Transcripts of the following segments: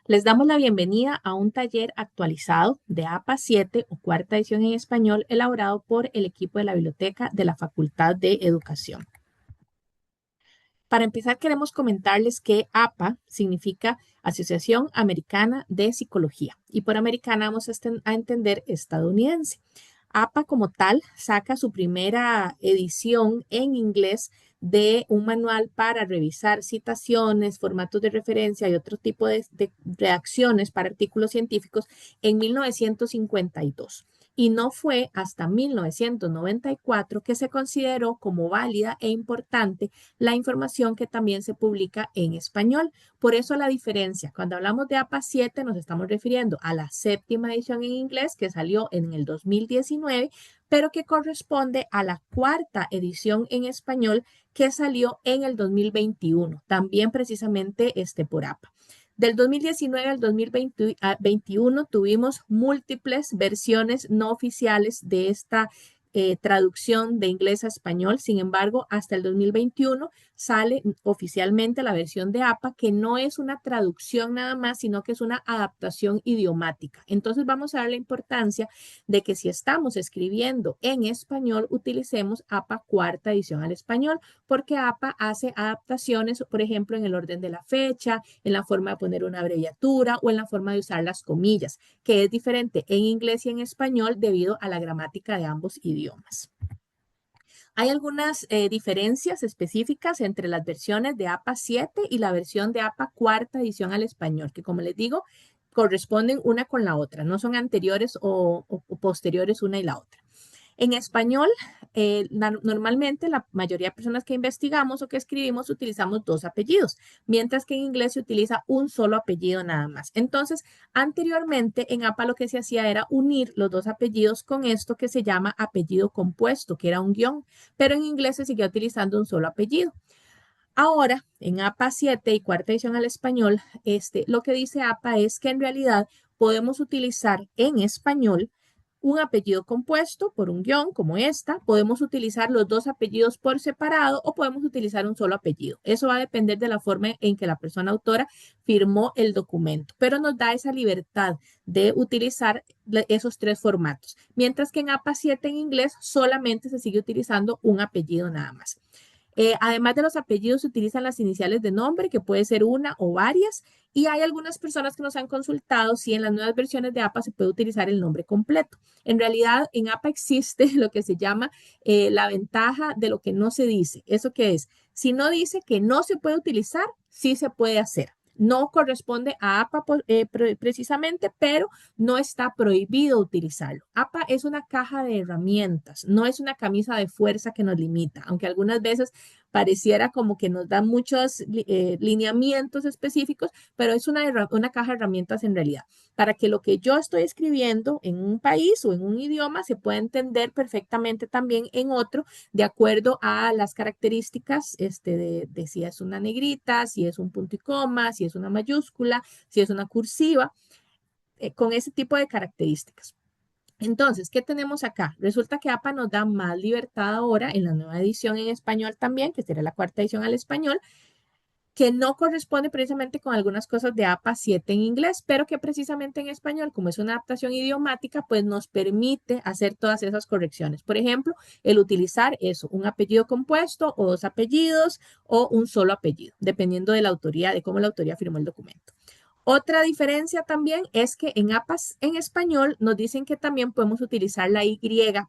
Les damos la bienvenida a un taller actualizado de APA 7 o cuarta edición en español elaborado por el equipo de la biblioteca de la Facultad de Educación. Para empezar, queremos comentarles que APA significa Asociación Americana de Psicología y por americana vamos a entender estadounidense. APA como tal saca su primera edición en inglés de un manual para revisar citaciones, formatos de referencia y otro tipo de redacciones para artículos científicos en 1952. Y no fue hasta 1994 que se consideró como válida e importante la información que también se publica en español. Por eso la diferencia, cuando hablamos de APA 7 nos estamos refiriendo a la séptima edición en inglés que salió en el 2019, pero que corresponde a la cuarta edición en español que salió en el 2021, también precisamente por APA. Del 2019 al 2021 tuvimos múltiples versiones no oficiales de esta traducción de inglés a español. Sin embargo, hasta el 2021 sale oficialmente la versión de APA, que no es una traducción nada más, sino que es una adaptación idiomática. Entonces vamos a dar la importancia de que si estamos escribiendo en español, utilicemos APA cuarta edición al español, porque APA hace adaptaciones, por ejemplo, en el orden de la fecha, en la forma de poner una abreviatura o en la forma de usar las comillas, que es diferente en inglés y en español debido a la gramática de ambos idiomas. Hay algunas diferencias específicas entre las versiones de APA 7 y la versión de APA cuarta edición al español, que como les digo, corresponden una con la otra, no son anteriores o posteriores una y la otra. En español, normalmente la mayoría de personas que investigamos o que escribimos utilizamos dos apellidos, mientras que en inglés se utiliza un solo apellido nada más. Entonces, anteriormente en APA lo que se hacía era unir los dos apellidos con esto que se llama apellido compuesto, que era un guión, pero en inglés se seguía utilizando un solo apellido. Ahora, en APA 7 y cuarta edición al español, lo que dice APA es que en realidad podemos utilizar en español un apellido compuesto por un guión como esta, podemos utilizar los dos apellidos por separado o podemos utilizar un solo apellido. Eso va a depender de la forma en que la persona autora firmó el documento, pero nos da esa libertad de utilizar esos tres formatos, mientras que en APA 7 en inglés solamente se sigue utilizando un apellido nada más. Además de los apellidos, se utilizan las iniciales de nombre, que puede ser una o varias, y hay algunas personas que nos han consultado si en las nuevas versiones de APA se puede utilizar el nombre completo. En realidad, en APA existe lo que se llama la ventaja de lo que no se dice. ¿Eso qué es? Si no dice que no se puede utilizar, sí se puede hacer. No corresponde a APA precisamente, pero no está prohibido utilizarlo. APA es una caja de herramientas, no es una camisa de fuerza que nos limita, aunque algunas veces pareciera como que nos da muchos lineamientos específicos, pero es una caja de herramientas en realidad, para que lo que yo estoy escribiendo en un país o en un idioma se pueda entender perfectamente también en otro, de acuerdo a las características de si es una negrita, si es un punto y coma, si es una mayúscula, si es una cursiva, con ese tipo de características. Entonces, ¿qué tenemos acá? Resulta que APA nos da más libertad ahora en la nueva edición en español también, que será la cuarta edición al español, que no corresponde precisamente con algunas cosas de APA 7 en inglés, pero que precisamente en español, como es una adaptación idiomática, pues nos permite hacer todas esas correcciones. Por ejemplo, el utilizar eso, un apellido compuesto o dos apellidos o un solo apellido, dependiendo de la autoría, de cómo la autoría firmó el documento. Otra diferencia también es que en APAS en español nos dicen que también podemos utilizar la Y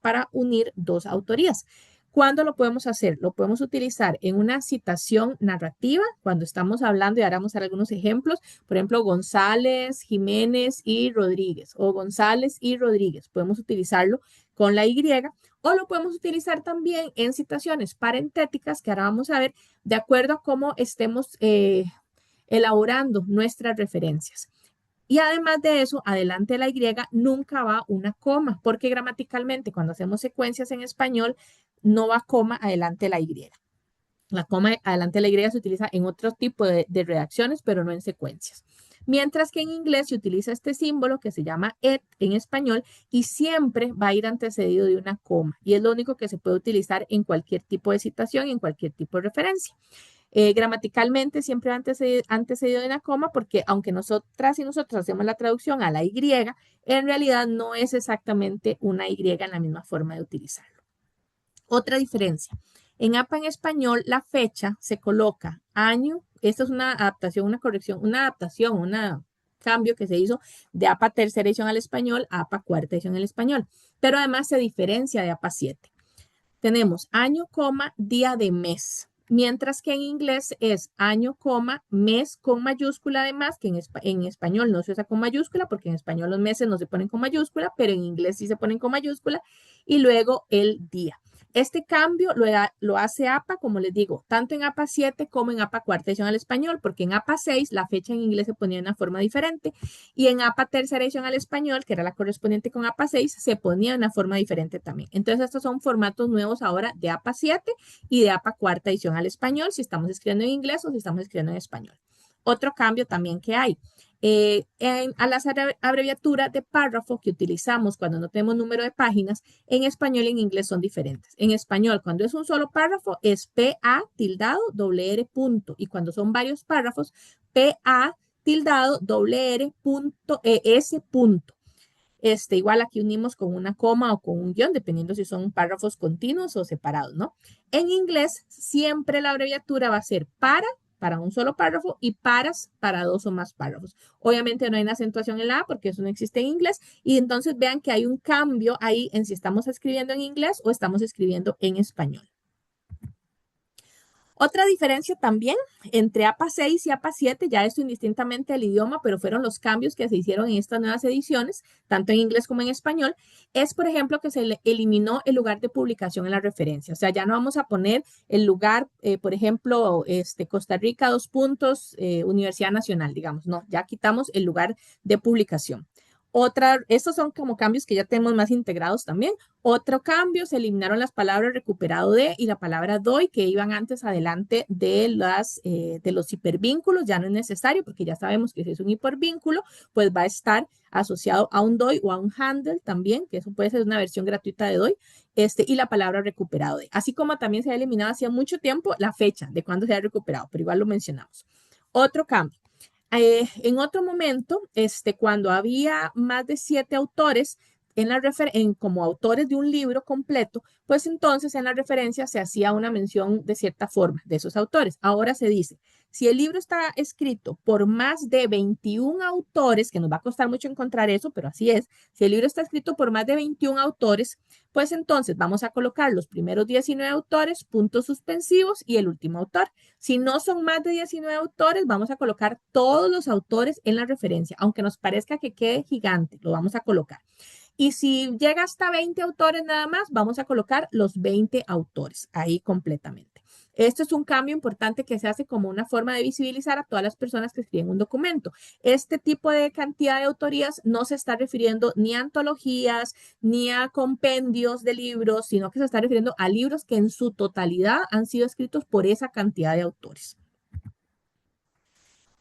para unir dos autorías. ¿Cuándo lo podemos hacer? Lo podemos utilizar en una citación narrativa, cuando estamos hablando, y ahora vamos a dar algunos ejemplos, por ejemplo, González, Jiménez y Rodríguez, o González y Rodríguez. Podemos utilizarlo con la Y, o lo podemos utilizar también en citaciones parentéticas, que ahora vamos a ver, de acuerdo a cómo estemos elaborando nuestras referencias. Y además de eso, adelante de la Y nunca va una coma, porque gramaticalmente cuando hacemos secuencias en español no va coma adelante de la Y. La coma adelante de la Y se utiliza en otro tipo de redacciones, pero no en secuencias. Mientras que en inglés se utiliza este símbolo que se llama et en español y siempre va a ir antecedido de una coma. Y es lo único que se puede utilizar en cualquier tipo de citación y en cualquier tipo de referencia. Gramaticalmente siempre va antecedido de una coma porque aunque nosotras y nosotros hacemos la traducción a la Y, en realidad no es exactamente una Y en la misma forma de utilizarlo. Otra diferencia. En APA en español, la fecha se coloca año. Esta es una adaptación, una corrección, una adaptación, un cambio que se hizo de APA tercera edición al español a APA cuarta edición al español. Pero además se diferencia de APA 7. Tenemos año, coma, día de mes. Mientras que en inglés es año, coma, mes con mayúscula además, que en español no se usa con mayúscula, porque en español los meses no se ponen con mayúscula, pero en inglés sí se ponen con mayúscula, y luego el día. Este cambio lo hace APA, como les digo, tanto en APA 7 como en APA cuarta edición al español, porque en APA 6 la fecha en inglés se ponía de una forma diferente, y en APA tercera edición al español, que era la correspondiente con APA 6, se ponía de una forma diferente también. Entonces, estos son formatos nuevos ahora de APA 7 y de APA cuarta edición al español, si estamos escribiendo en inglés o si estamos escribiendo en español. Otro cambio también que hay. A las abreviaturas de párrafo que utilizamos cuando no tenemos número de páginas, en español y en inglés son diferentes. En español, cuando es un solo párrafo, es PA tildado doble R punto. Y cuando son varios párrafos, PA tildado doble R punto ES punto. Igual aquí unimos con una coma o con un guión, dependiendo si son párrafos continuos o separados, ¿no? En inglés, siempre la abreviatura va a ser para un solo párrafo y para dos o más párrafos. Obviamente no hay una acentuación en la A porque eso no existe en inglés y entonces vean que hay un cambio ahí en si estamos escribiendo en inglés o estamos escribiendo en español. Otra diferencia también entre APA 6 y APA 7, ya esto indistintamente del idioma, pero fueron los cambios que se hicieron en estas nuevas ediciones, tanto en inglés como en español, es por ejemplo que se eliminó el lugar de publicación en la referencia. O sea, ya no vamos a poner el lugar, por ejemplo, Costa Rica, Universidad Nacional, digamos, no, ya quitamos el lugar de publicación. Estos son como cambios que ya tenemos más integrados también. Otro cambio, se eliminaron las palabras recuperado de y la palabra doy que iban antes adelante de los hipervínculos. Ya no es necesario porque ya sabemos que si es un hipervínculo, pues va a estar asociado a un doy o a un handle también, que eso puede ser una versión gratuita de doy, y la palabra recuperado de. Así como también se ha eliminado hacía mucho tiempo la fecha de cuándo se ha recuperado, pero igual lo mencionamos. Otro cambio. En otro momento, cuando había más de 7 autores como autores de un libro completo, pues entonces en la referencia se hacía una mención de cierta forma de esos autores. Ahora se dice, si el libro está escrito por más de 21 autores, que nos va a costar mucho encontrar eso, pero así es, si el libro está escrito por más de 21 autores, pues entonces vamos a colocar los primeros 19 autores, puntos suspensivos y el último autor. Si no son más de 19 autores, vamos a colocar todos los autores en la referencia, aunque nos parezca que quede gigante, lo vamos a colocar. Y si llega hasta 20 autores nada más, vamos a colocar los 20 autores ahí completamente. Esto es un cambio importante que se hace como una forma de visibilizar a todas las personas que escriben un documento. Este tipo de cantidad de autorías no se está refiriendo ni a antologías, ni a compendios de libros, sino que se está refiriendo a libros que en su totalidad han sido escritos por esa cantidad de autores.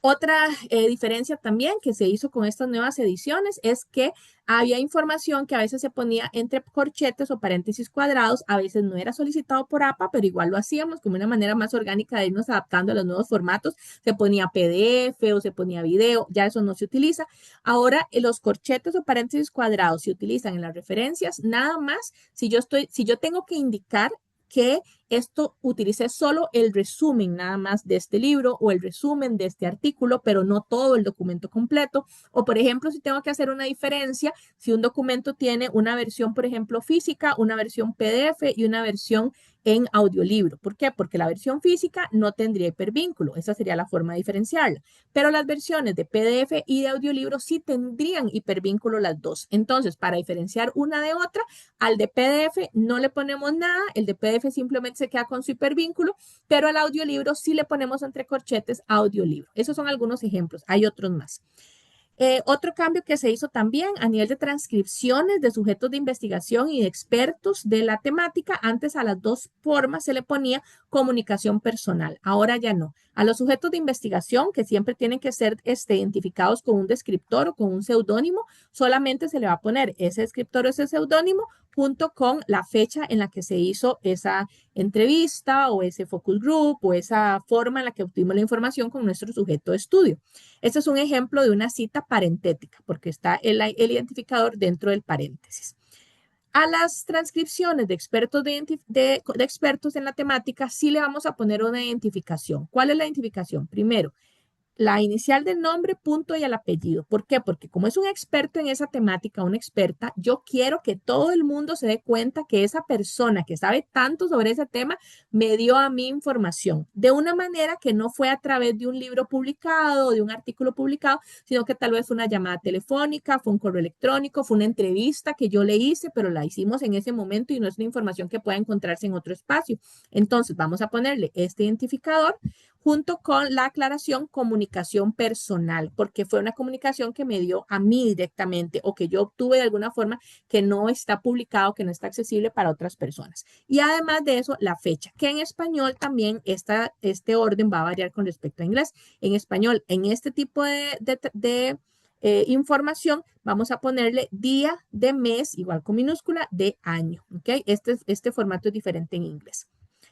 Otra diferencia también que se hizo con estas nuevas ediciones es que había información que a veces se ponía entre corchetes o paréntesis cuadrados, a veces no era solicitado por APA, pero igual lo hacíamos como una manera más orgánica de irnos adaptando a los nuevos formatos. Se ponía PDF o se ponía video, ya eso no se utiliza. Ahora los corchetes o paréntesis cuadrados se utilizan en las referencias, nada más si yo tengo que indicar que esto utilice solo el resumen nada más de este libro o el resumen de este artículo, pero no todo el documento completo. O, por ejemplo, si tengo que hacer una diferencia, si un documento tiene una versión, por ejemplo, física, una versión PDF y una versión en audiolibro. ¿Por qué? Porque la versión física no tendría hipervínculo. Esa sería la forma de diferenciarla. Pero las versiones de PDF y de audiolibro sí tendrían hipervínculo las dos. Entonces, para diferenciar una de otra, al de PDF no le ponemos nada. El de PDF simplemente se queda con su hipervínculo, pero al audiolibro sí le ponemos entre corchetes audiolibro. Esos son algunos ejemplos. Hay otros más. Otro cambio que se hizo también a nivel de transcripciones de sujetos de investigación y de expertos de la temática, antes a las dos formas se le ponía comunicación personal, ahora ya no. A los sujetos de investigación, que siempre tienen que ser identificados con un descriptor o con un seudónimo, solamente se le va a poner ese descriptor o ese seudónimo junto con la fecha en la que se hizo esa entrevista o ese focus group o esa forma en la que obtuvimos la información con nuestro sujeto de estudio. Este es un ejemplo de una cita parentética porque está el identificador dentro del paréntesis. A las transcripciones de expertos, de expertos en la temática sí le vamos a poner una identificación. ¿Cuál es la identificación? Primero, la inicial del nombre, punto y el apellido. ¿Por qué? Porque como es un experto en esa temática, una experta, yo quiero que todo el mundo se dé cuenta que esa persona que sabe tanto sobre ese tema me dio a mí información de una manera que no fue a través de un libro publicado, de un artículo publicado, sino que tal vez fue una llamada telefónica, fue un correo electrónico, fue una entrevista que yo le hice, pero la hicimos en ese momento y no es una información que pueda encontrarse en otro espacio. Entonces, vamos a ponerle este identificador junto con la aclaración comunicación personal, porque fue una comunicación que me dio a mí directamente o que yo obtuve de alguna forma que no está publicado, que no está accesible para otras personas. Y además de eso, la fecha, que en español también este orden va a variar con respecto a inglés. En español, en este tipo de información, vamos a ponerle día de mes, igual con minúscula, de año. ¿Ok? Este formato es diferente en inglés.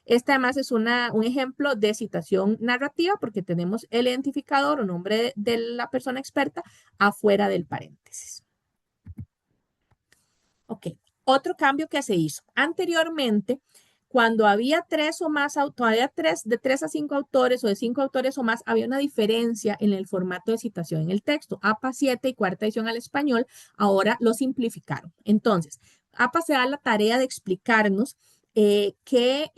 Este además es un ejemplo de citación narrativa porque tenemos el identificador o nombre de la persona experta afuera del paréntesis. Ok, otro cambio que se hizo. Anteriormente, cuando había tres o más, todavía de 3 a 5 autores o de 5 autores o más, había una diferencia en el formato de citación en el texto. APA 7 y cuarta edición al español ahora lo simplificaron. Entonces, APA se da la tarea de explicarnos que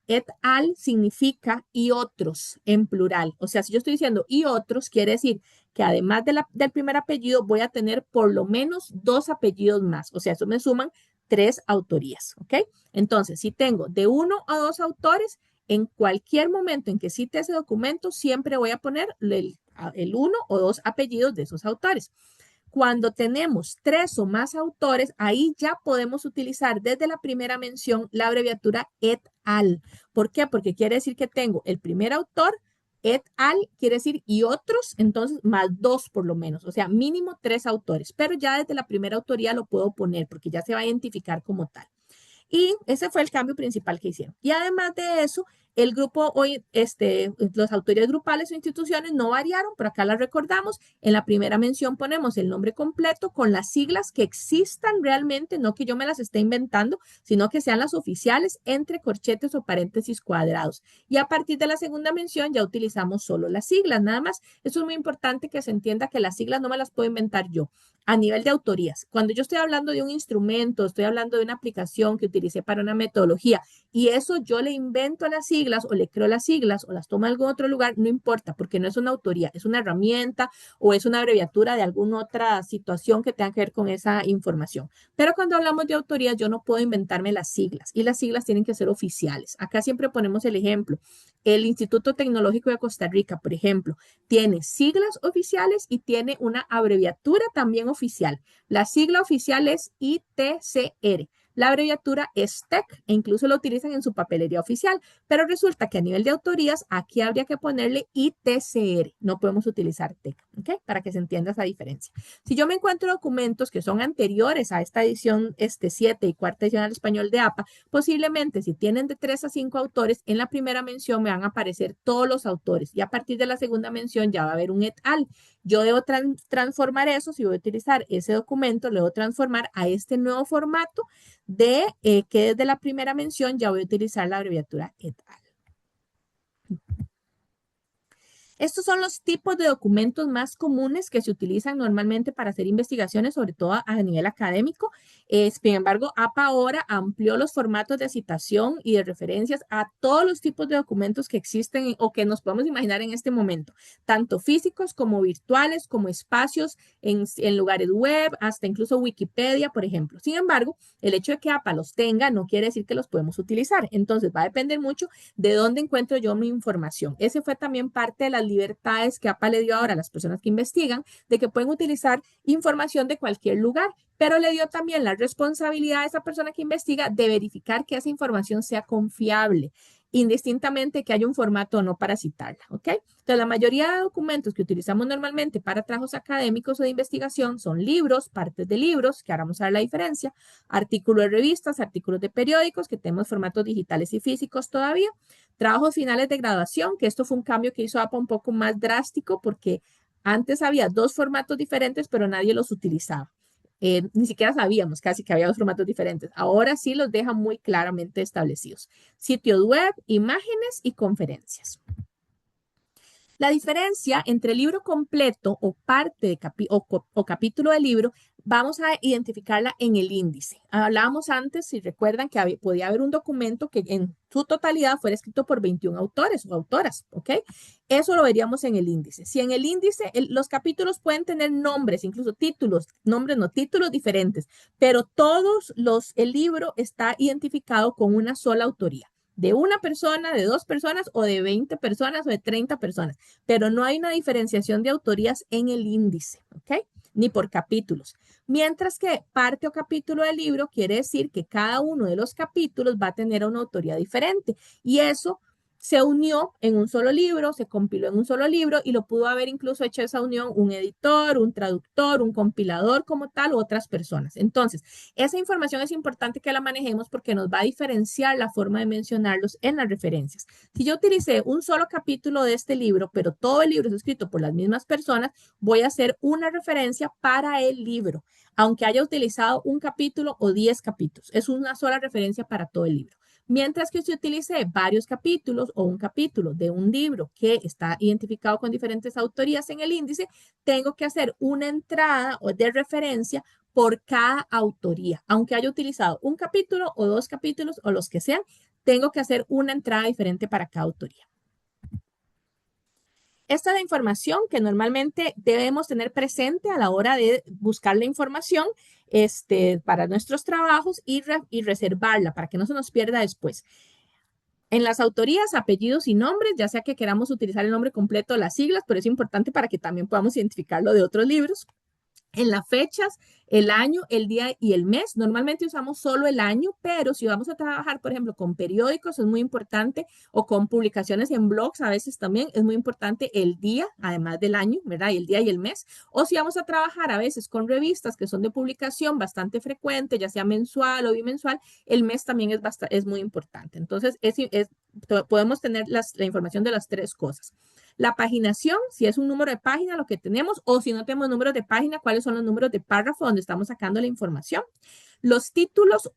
et al significa y otros en plural. O sea, si yo estoy diciendo y otros, quiere decir que además del primer apellido voy a tener por lo menos 2 apellidos más. O sea, eso me suman 3 autorías, ¿ok? Entonces, si tengo de 1 a 2 autores, en cualquier momento en que cite ese documento, siempre voy a poner el 1 o 2 apellidos de esos autores. Cuando tenemos 3 o más autores, ahí ya podemos utilizar desde la primera mención la abreviatura et al. ¿Por qué? Porque quiere decir que tengo el primer autor, et al quiere decir y otros, entonces más 2 por lo menos, o sea, mínimo 3 autores, pero ya desde la primera autoría lo puedo poner porque ya se va a identificar como tal. Y ese fue el cambio principal que hicieron. Y además de eso, el grupo hoy, los autoridades grupales o instituciones no variaron, pero acá las recordamos. En la primera mención ponemos el nombre completo con las siglas que existan realmente, no que yo me las esté inventando, sino que sean las oficiales entre corchetes o paréntesis cuadrados. Y a partir de la segunda mención ya utilizamos solo las siglas, nada más. Eso es muy importante que se entienda que las siglas no me las puedo inventar yo. A nivel de autorías, cuando yo estoy hablando de un instrumento, estoy hablando de una aplicación que utilicé para una metodología y eso yo le invento las siglas o le creo las siglas o las tomo en algún otro lugar, no importa porque no es una autoría, es una herramienta o es una abreviatura de alguna otra situación que tenga que ver con esa información. Pero cuando hablamos de autorías, yo no puedo inventarme las siglas y las siglas tienen que ser oficiales. Acá siempre ponemos el ejemplo. El Instituto Tecnológico de Costa Rica, por ejemplo, tiene siglas oficiales y tiene una abreviatura también oficial. La sigla oficial es ITCR. La abreviatura es TEC e incluso lo utilizan en su papelería oficial, pero resulta que a nivel de autorías aquí habría que ponerle ITCR, no podemos utilizar TEC, ¿ok? Para que se entienda esa diferencia. Si yo me encuentro documentos que son anteriores a esta edición 7 y cuarta edición al español de APA, posiblemente si tienen de 3 a 5 autores, en la primera mención me van a aparecer todos los autores y a partir de la segunda mención ya va a haber un et al. Yo debo transformar eso, si voy a utilizar ese documento, lo debo transformar a este nuevo formato de que desde la primera mención ya voy a utilizar la abreviatura et al. Estos son los tipos de documentos más comunes que se utilizan normalmente para hacer investigaciones, sobre todo a nivel académico. Sin embargo, APA ahora amplió los formatos de citación y de referencias a todos los tipos de documentos que existen o que nos podemos imaginar en este momento, tanto físicos como virtuales, como espacios en lugares web, hasta incluso Wikipedia, por ejemplo. Sin embargo, el hecho de que APA los tenga no quiere decir que los podemos utilizar. Entonces, va a depender mucho de dónde encuentro yo mi información. Ese fue también parte de las libertades que APA le dio ahora a las personas que investigan, de que pueden utilizar información de cualquier lugar, pero le dio también la responsabilidad a esa persona que investiga de verificar que esa información sea confiable indistintamente que haya un formato o no para citarla, ¿ok? Entonces, la mayoría de documentos que utilizamos normalmente para trabajos académicos o de investigación son libros, partes de libros, que ahora vamos a ver la diferencia, artículos de revistas, artículos de periódicos, que tenemos formatos digitales y físicos todavía, trabajos finales de graduación, que esto fue un cambio que hizo APA un poco más drástico porque antes había dos formatos diferentes, pero nadie los utilizaba. Ni siquiera sabíamos casi que había dos formatos diferentes. Ahora sí los deja muy claramente establecidos. Sitios web, imágenes y conferencias. La diferencia entre el libro completo o parte de o capítulo del libro, vamos a identificarla en el índice. Hablábamos antes, si recuerdan, que podía haber un documento que en su totalidad fuera escrito por 21 autores o autoras, ¿ok? Eso lo veríamos en el índice. Si en el índice los capítulos pueden tener nombres, incluso títulos, nombres no, títulos diferentes, pero el libro está identificado con una sola autoría de una persona, de dos personas o de 20 personas o de 30 personas, pero no hay una diferenciación de autorías en el índice, ¿ok? Ni por capítulos. Mientras que parte o capítulo del libro quiere decir que cada uno de los capítulos va a tener una autoría diferente y eso se unió en un solo libro, se compiló en un solo libro y lo pudo haber incluso hecho esa unión un editor, un traductor, un compilador como tal u otras personas. Entonces, esa información es importante que la manejemos porque nos va a diferenciar la forma de mencionarlos en las referencias. Si yo utilicé un solo capítulo de este libro, pero todo el libro es escrito por las mismas personas, voy a hacer una referencia para el libro, aunque haya utilizado un capítulo o 10 capítulos. Es una sola referencia para todo el libro. Mientras que si utilicé varios capítulos o un capítulo de un libro que está identificado con diferentes autorías en el índice, tengo que hacer una entrada de referencia por cada autoría. Aunque haya utilizado un capítulo o dos capítulos o los que sean, tengo que hacer una entrada diferente para cada autoría. Esta es la información que normalmente debemos tener presente a la hora de buscar la información para nuestros trabajos y reservarla para que no se nos pierda después. En las autorías, apellidos y nombres, ya sea que queramos utilizar el nombre completo o las siglas, pero es importante para que también podamos identificarlo de otros libros. En las fechas, el año, el día y el mes. Normalmente usamos solo el año, pero si vamos a trabajar, por ejemplo, con periódicos, es muy importante, o con publicaciones en blogs, a veces también es muy importante el día, además del año, ¿verdad? Y el día y el mes. O si vamos a trabajar a veces con revistas que son de publicación bastante frecuente, ya sea mensual o bimensual, el mes también es muy importante. Entonces, podemos tener la información de las tres cosas. La paginación, si es un número de página, lo que tenemos, o si no tenemos números de página, cuáles son los números de párrafo donde estamos sacando la información. Los títulos,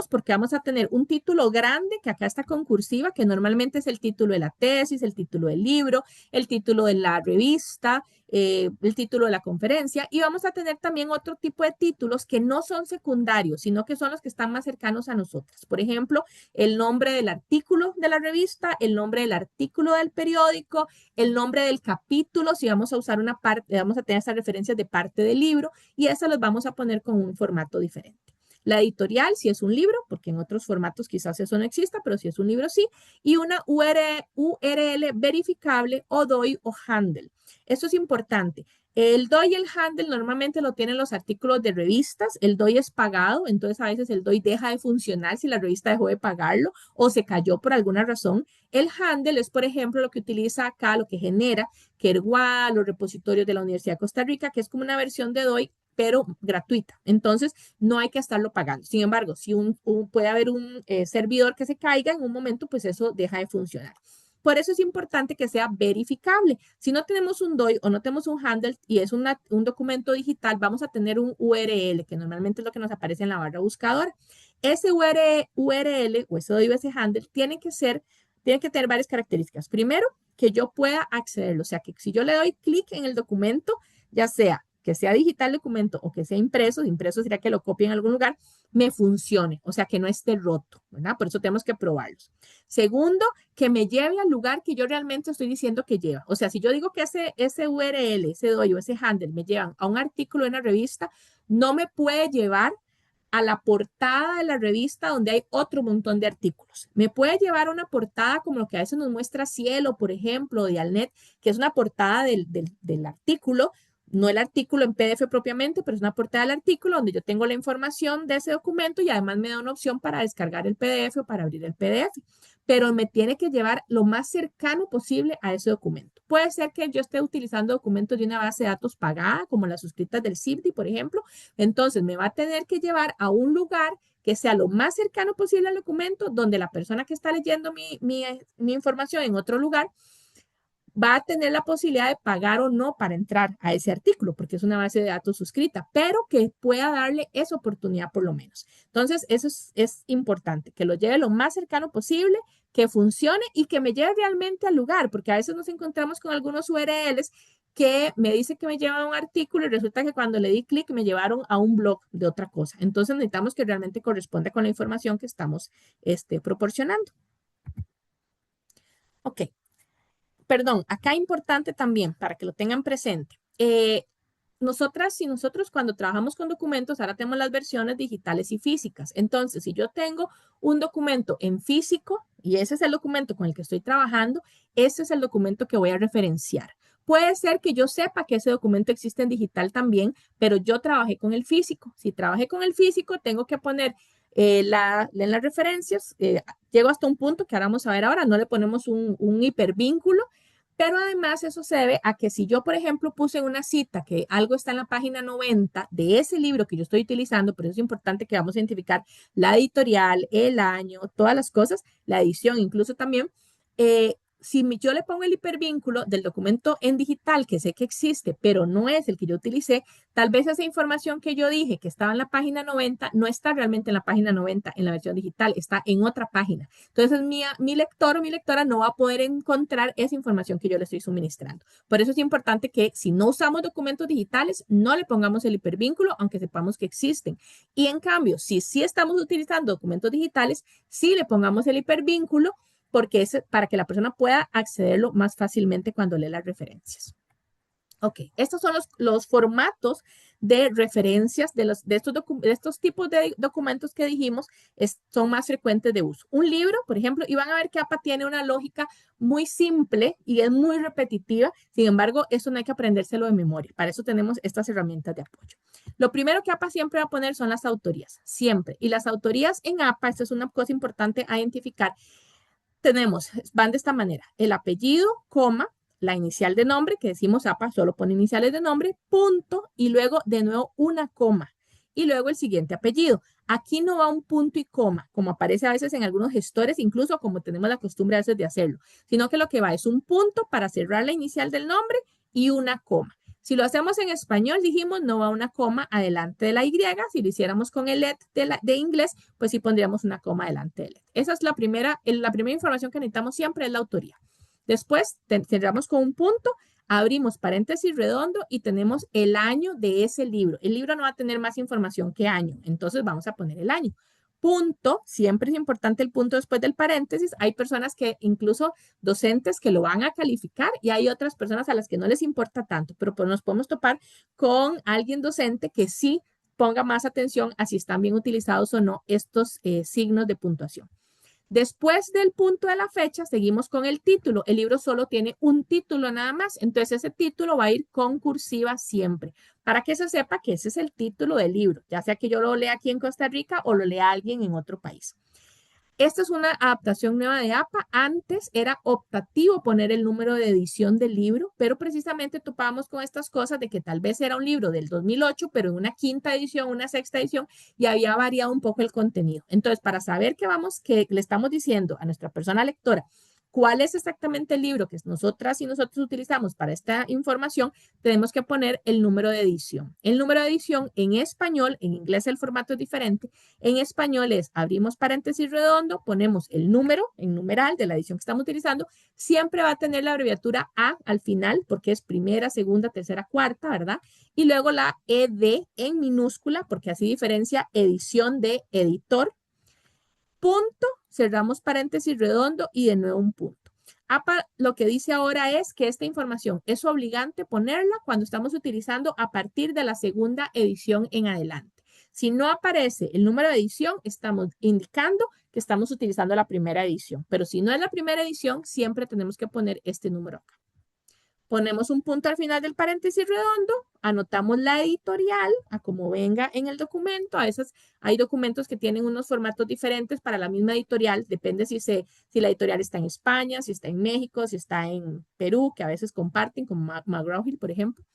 porque vamos a tener un título grande, que acá está con cursiva, que normalmente es el título de la tesis, el título del libro, el título de la revista, el título de la conferencia, y vamos a tener también otro tipo de títulos que no son secundarios, sino que son los que están más cercanos a nosotros. Por ejemplo, el nombre del artículo de la revista, el nombre del artículo del periódico, el nombre del capítulo, si vamos a usar una parte, vamos a tener esas referencias de parte del libro, y esas las vamos a poner con un formato diferente. La editorial, si es un libro, porque en otros formatos quizás eso no exista, pero si es un libro sí, y una URL verificable o DOI o handle. Esto es importante. El DOI y el handle normalmente lo tienen los artículos de revistas. El DOI es pagado, entonces a veces el DOI deja de funcionar si la revista dejó de pagarlo o se cayó por alguna razón. El handle es, por ejemplo, lo que utiliza acá, lo que genera Kergual, los repositorios de la Universidad de Costa Rica, que es como una versión de DOI, pero gratuita. Entonces, no hay que estarlo pagando. Sin embargo, si puede haber un servidor que se caiga en un momento, pues eso deja de funcionar. Por eso es importante que sea verificable. Si no tenemos un DOI o no tenemos un handle y es un documento digital, vamos a tener un URL, que normalmente es lo que nos aparece en la barra buscadora. Ese URL o ese DOI o ese handle tiene que tener varias características. Primero, que yo pueda accederlo. O sea, que si yo le doy clic en el documento, ya sea que sea digital documento o que sea impreso sería que lo copie en algún lugar, me funcione, o sea, que no esté roto, ¿verdad? Por eso tenemos que probarlos. Segundo, que me lleve al lugar que yo realmente estoy diciendo que lleva. O sea, si yo digo que ese URL, ese DOI o ese handle me llevan a un artículo en una revista, no me puede llevar a la portada de la revista donde hay otro montón de artículos. Me puede llevar a una portada como lo que a veces nos muestra Cielo, por ejemplo, de Alnet, que es una portada del artículo, no el artículo en PDF propiamente, pero es una portada del artículo donde yo tengo la información de ese documento y además me da una opción para descargar el PDF o para abrir el PDF, pero me tiene que llevar lo más cercano posible a ese documento. Puede ser que yo esté utilizando documentos de una base de datos pagada, como las suscritas del CIFDI, por ejemplo, entonces me va a tener que llevar a un lugar que sea lo más cercano posible al documento, donde la persona que está leyendo mi información en otro lugar va a tener la posibilidad de pagar o no para entrar a ese artículo, porque es una base de datos suscrita, pero que pueda darle esa oportunidad por lo menos. Entonces, eso es importante, que lo lleve lo más cercano posible, que funcione y que me lleve realmente al lugar, porque a veces nos encontramos con algunos URLs que me dice que me lleva a un artículo y resulta que cuando le di clic me llevaron a un blog de otra cosa. Entonces, necesitamos que realmente corresponda con la información que estamos proporcionando. Ok. Perdón, acá importante también para que lo tengan presente. Si nosotros cuando trabajamos con documentos, ahora tenemos las versiones digitales y físicas. Entonces, si yo tengo un documento en físico y ese es el documento con el que estoy trabajando, ese es el documento que voy a referenciar. Puede ser que yo sepa que ese documento existe en digital también, pero yo trabajé con el físico. Si trabajé con el físico, tengo que poner en las referencias, llego hasta un punto que ahora vamos a ver ahora, no le ponemos un hipervínculo, pero además eso se debe a que si yo, por ejemplo, puse en una cita que algo está en la página 90 de ese libro que yo estoy utilizando, por eso es importante que vamos a identificar la editorial, el año, todas las cosas, la edición incluso también, yo le pongo el hipervínculo del documento en digital, que sé que existe, pero no es el que yo utilicé, tal vez esa información que yo dije que estaba en la página 90 no está realmente en la página 90 en la versión digital, está en otra página. Entonces mi lector o mi lectora no va a poder encontrar esa información que yo le estoy suministrando. Por eso es importante que si no usamos documentos digitales, no le pongamos el hipervínculo, aunque sepamos que existen. Y en cambio, si sí estamos utilizando documentos digitales, sí le pongamos el hipervínculo porque es para que la persona pueda accederlo más fácilmente cuando lee las referencias. Ok, estos son los formatos de referencias de estos tipos de documentos que dijimos son más frecuentes de uso. Un libro, por ejemplo, y van a ver que APA tiene una lógica muy simple y es muy repetitiva. Sin embargo, eso no hay que aprendérselo de memoria. Para eso tenemos estas herramientas de apoyo. Lo primero que APA siempre va a poner son las autorías, siempre. Y las autorías en APA, esto es una cosa importante a identificar, van de esta manera, el apellido, coma, la inicial de nombre, que decimos APA, solo pone iniciales de nombre, punto, y luego de nuevo una coma, y luego el siguiente apellido. Aquí no va un punto y coma, como aparece a veces en algunos gestores, incluso como tenemos la costumbre a veces de hacerlo, sino que lo que va es un punto para cerrar la inicial del nombre y una coma. Si lo hacemos en español, dijimos, no va una coma adelante de la Y. Si lo hiciéramos con el let de inglés, pues sí pondríamos una coma adelante del let. Esa es la primera información que necesitamos siempre, es la autoría. Después cerramos con un punto, abrimos paréntesis redondo y tenemos el año de ese libro. El libro no va a tener más información que año, entonces vamos a poner el año. Punto, siempre es importante el punto después del paréntesis. Hay personas que, incluso docentes, que lo van a calificar y hay otras personas a las que no les importa tanto, pero pues nos podemos topar con alguien docente que sí ponga más atención a si están bien utilizados o no estos signos de puntuación. Después del punto de la fecha, seguimos con el título. El libro solo tiene un título nada más, entonces ese título va a ir con cursiva siempre, para que se sepa que ese es el título del libro, ya sea que yo lo lea aquí en Costa Rica o lo lea alguien en otro país. Esta es una adaptación nueva de APA. Antes era optativo poner el número de edición del libro, pero precisamente topábamos con estas cosas de que tal vez era un libro del 2008, pero en una quinta edición, una sexta edición, y había variado un poco el contenido. Entonces, para saber que le estamos diciendo a nuestra persona lectora cuál es exactamente el libro que nosotras y nosotros utilizamos para esta información, tenemos que poner el número de edición. El número de edición en español, en inglés el formato es diferente, en español es, abrimos paréntesis redondo, ponemos el número en numeral de la edición que estamos utilizando, siempre va a tener la abreviatura A al final, porque es primera, segunda, tercera, cuarta, ¿verdad? Y luego la ED en minúscula, porque así diferencia edición de editor. Punto, cerramos paréntesis redondo y de nuevo un punto. APA lo que dice ahora es que esta información es obligante ponerla cuando estamos utilizando a partir de la segunda edición en adelante. Si no aparece el número de edición, estamos indicando que estamos utilizando la primera edición. Pero si no es la primera edición, siempre tenemos que poner este número acá. Ponemos un punto al final del paréntesis redondo, anotamos la editorial a como venga en el documento. A veces hay documentos que tienen unos formatos diferentes para la misma editorial, depende si la editorial está en España, si está en México, si está en Perú, que a veces comparten, como McGraw-Hill, por ejemplo.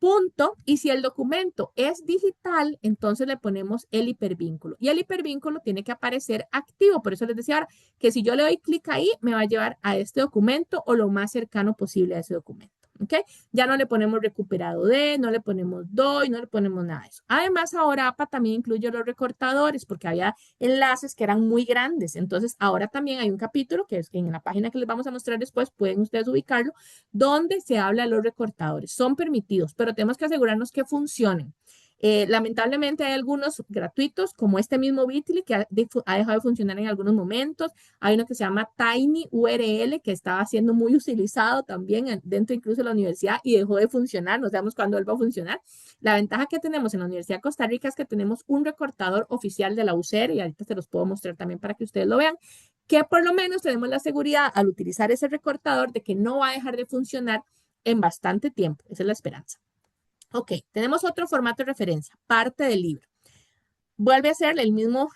Punto, y si el documento es digital, entonces le ponemos el hipervínculo. Y el hipervínculo tiene que aparecer activo. Por eso les decía ahora que si yo le doy clic ahí, me va a llevar a este documento o lo más cercano posible a ese documento. ¿Ok? Ya no le ponemos recuperado de, no le ponemos doy, no le ponemos nada de eso. Además, ahora APA también incluye los recortadores porque había enlaces que eran muy grandes. Entonces, ahora también hay un capítulo que es en la página que les vamos a mostrar después, pueden ustedes ubicarlo, donde se habla de los recortadores. Son permitidos, pero tenemos que asegurarnos que funcionen. Lamentablemente hay algunos gratuitos, como este mismo Bitly, que ha dejado de funcionar en algunos momentos. Hay uno que se llama TinyURL, que estaba siendo muy utilizado también dentro incluso de la universidad y dejó de funcionar. No sabemos cuándo él va a funcionar. La ventaja que tenemos en la Universidad de Costa Rica es que tenemos un recortador oficial de la UCR, y ahorita se los puedo mostrar también para que ustedes lo vean, que por lo menos tenemos la seguridad al utilizar ese recortador de que no va a dejar de funcionar en bastante tiempo. Esa es la esperanza. Ok, tenemos otro formato de referencia, parte del libro. Vuelve a ser el mismo,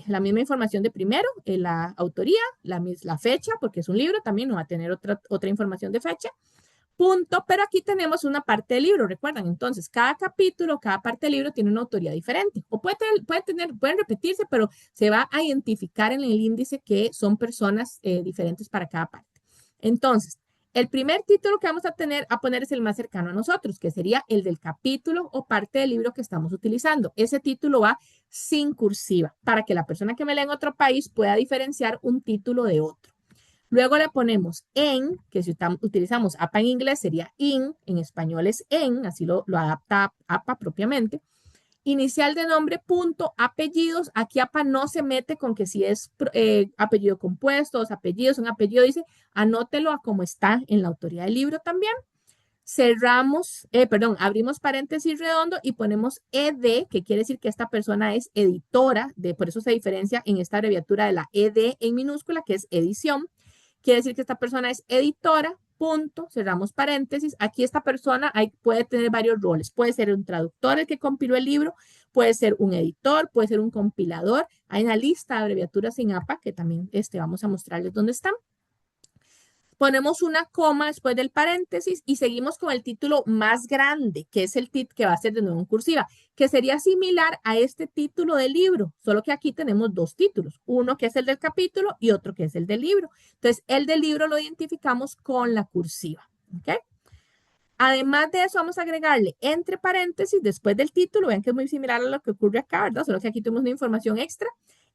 la misma información de primero, la autoría, la fecha, porque es un libro, también no va a tener otra información de fecha. Punto, pero aquí tenemos una parte del libro, recuerdan, entonces cada capítulo, cada parte del libro tiene una autoría diferente, o pueden repetirse, pero se va a identificar en el índice que son personas diferentes para cada parte. Entonces, el primer título que vamos a poner es el más cercano a nosotros, que sería el del capítulo o parte del libro que estamos utilizando. Ese título va sin cursiva, para que la persona que me lea en otro país pueda diferenciar un título de otro. Luego le ponemos en, que si utilizamos APA en inglés sería en español es en, así lo adapta APA propiamente. Inicial de nombre, punto, apellidos. Aquí APA no se mete con que si es apellido compuesto, dos apellidos, un apellido, dice, anótelo a como está en la autoría del libro también. Abrimos paréntesis redondo y ponemos ED, que quiere decir que esta persona es editora, por eso se diferencia en esta abreviatura de la ED en minúscula, que es edición. Quiere decir que esta persona es editora, punto, cerramos paréntesis. Aquí esta persona puede tener varios roles. Puede ser un traductor el que compiló el libro, puede ser un editor, puede ser un compilador. Hay una lista de abreviaturas en APA que también vamos a mostrarles dónde están. Ponemos una coma después del paréntesis y seguimos con el título más grande, que es el título que va a ser de nuevo en cursiva, que sería similar a este título del libro, solo que aquí tenemos dos títulos, uno que es el del capítulo y otro que es el del libro. Entonces, el del libro lo identificamos con la cursiva, ¿ok? Además de eso, vamos a agregarle entre paréntesis, después del título, vean que es muy similar a lo que ocurre acá, ¿verdad? Solo que aquí tenemos una información extra.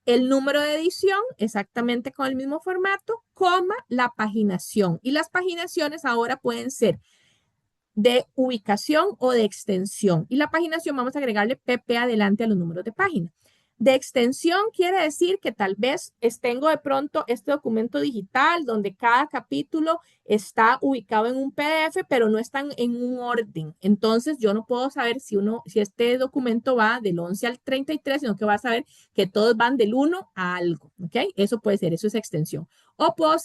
El número de edición, exactamente con el mismo formato, coma, la paginación. Y las paginaciones ahora pueden ser de ubicación o de extensión. Y la paginación vamos a agregarle PP adelante a los números de página. De extensión quiere decir que tal vez tengo de pronto este documento digital donde cada capítulo está ubicado en un PDF, pero no están en un orden. Entonces yo no puedo saber si este documento va del 11 al 33, sino que va a saber que todos van del 1 a algo. ¿Ok? Eso puede ser, eso es extensión. O puedo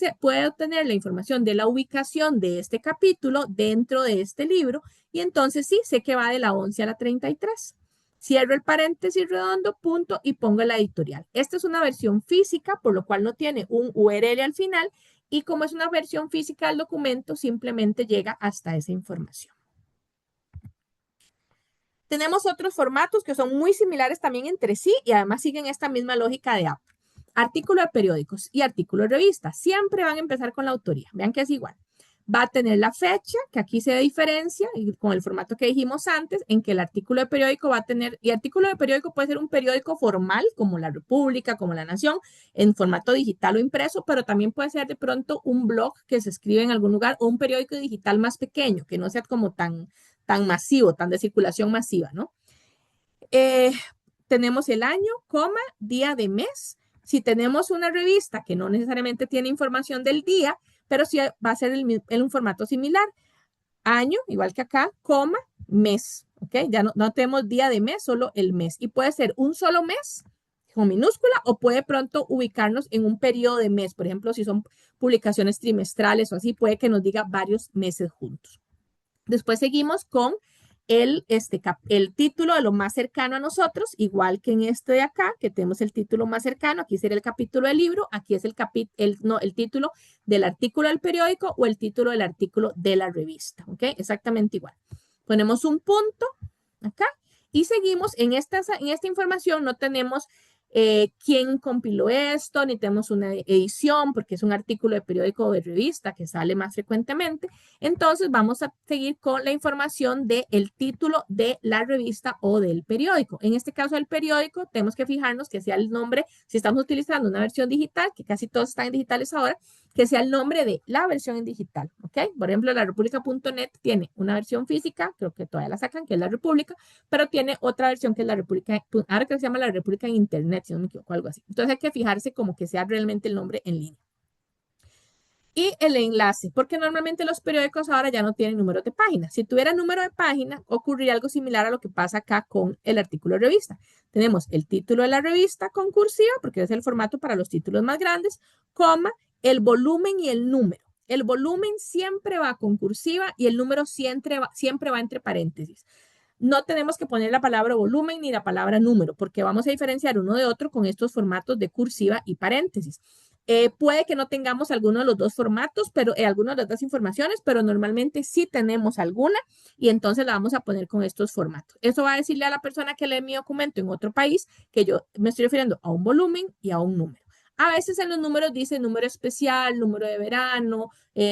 obtener la información de la ubicación de este capítulo dentro de este libro y entonces sí, sé que va de la 11 a la 33. Cierro el paréntesis redondo, punto, y pongo la editorial. Esta es una versión física, por lo cual no tiene un URL al final, y como es una versión física del documento, simplemente llega hasta esa información. Tenemos otros formatos que son muy similares también entre sí y además siguen esta misma lógica de APA. Artículo de periódicos y artículo de revistas. Siempre van a empezar con la autoría. Vean que es igual. Va a tener la fecha, que aquí se diferencia con el formato que dijimos antes, en que el artículo de periódico va a tener, y artículo de periódico puede ser un periódico formal, como La República, como La Nación, en formato digital o impreso, pero también puede ser de pronto un blog que se escribe en algún lugar o un periódico digital más pequeño, que no sea como tan masivo, tan de circulación masiva, ¿no? Tenemos el año, coma, día de mes. Si tenemos una revista que no necesariamente tiene información del día, pero sí va a ser en un formato similar. Año, igual que acá, coma, mes. ¿Ok? Ya no tenemos día de mes, solo el mes. Y puede ser un solo mes, con minúscula o puede pronto ubicarnos en un periodo de mes. Por ejemplo, si son publicaciones trimestrales o así, puede que nos diga varios meses juntos. Después seguimos con el título de lo más cercano a nosotros, igual que en este de acá, que tenemos el título más cercano. Aquí sería el capítulo del libro, aquí es el título del artículo del periódico o el título del artículo de la revista. ¿Ok? Exactamente igual. Ponemos un punto acá y seguimos. En esta información no tenemos quién compiló esto, ni tenemos una edición, porque es un artículo de periódico o de revista que sale más frecuentemente. Entonces vamos a seguir con la información del título de la revista o del periódico. En este caso del periódico, tenemos que fijarnos que sea el nombre, si estamos utilizando una versión digital, que casi todos están digitales ahora, que sea el nombre de la versión en digital, ¿ok? Por ejemplo, la república.net tiene una versión física, creo que todavía la sacan, que es la República, pero tiene otra versión que es la República, ahora que se llama la República en Internet, si no me equivoco, algo así. Entonces hay que fijarse como que sea realmente el nombre en línea. Y el enlace, porque normalmente los periódicos ahora ya no tienen números de página. Si tuviera número de página, ocurriría algo similar a lo que pasa acá con el artículo de revista. Tenemos el título de la revista con cursiva, porque es el formato para los títulos más grandes, coma, el volumen y el número. El volumen siempre va con cursiva y el número siempre va entre paréntesis. No tenemos que poner la palabra volumen ni la palabra número, porque vamos a diferenciar uno de otro con estos formatos de cursiva y paréntesis. Puede que no tengamos alguno de los dos formatos, pero algunas de las dos informaciones, pero normalmente sí tenemos alguna y entonces la vamos a poner con estos formatos. Eso va a decirle a la persona que lee mi documento en otro país que yo me estoy refiriendo a un volumen y a un número. A veces en los números dice número especial, número de verano,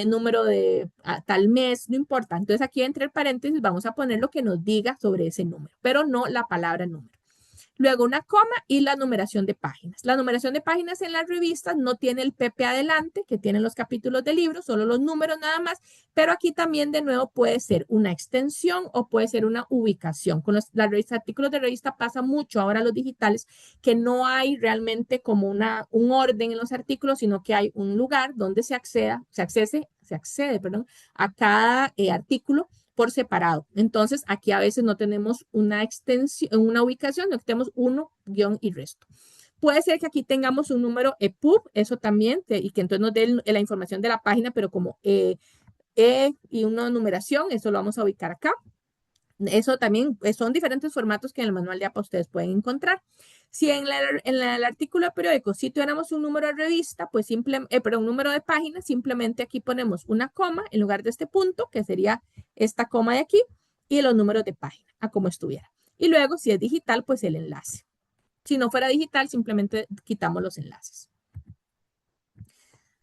número de tal mes, no importa. Entonces aquí entre el paréntesis vamos a poner lo que nos diga sobre ese número, pero no la palabra número. Luego una coma y la numeración de páginas. La numeración de páginas en las revistas no tiene el PP adelante, que tienen los capítulos del libro, solo los números nada más, pero aquí también de nuevo puede ser una extensión o puede ser una ubicación. Con los artículos de revista pasa mucho ahora los digitales, que no hay realmente como un orden en los artículos, sino que hay un lugar donde se accede a cada artículo por separado. Entonces, aquí a veces no tenemos una extensión, una ubicación, no tenemos uno, guión y resto. Puede ser que aquí tengamos un número EPUB, eso también, y que entonces nos dé la información de la página, pero como y una numeración, eso lo vamos a ubicar acá. Eso también son diferentes formatos que en el manual de APA ustedes pueden encontrar. Si en el artículo periódico, si tuviéramos un número de revista, pues un número de página, simplemente aquí ponemos una coma en lugar de este punto, que sería esta coma de aquí, y los números de página, a como estuviera. Y luego, si es digital, pues el enlace. Si no fuera digital, simplemente quitamos los enlaces.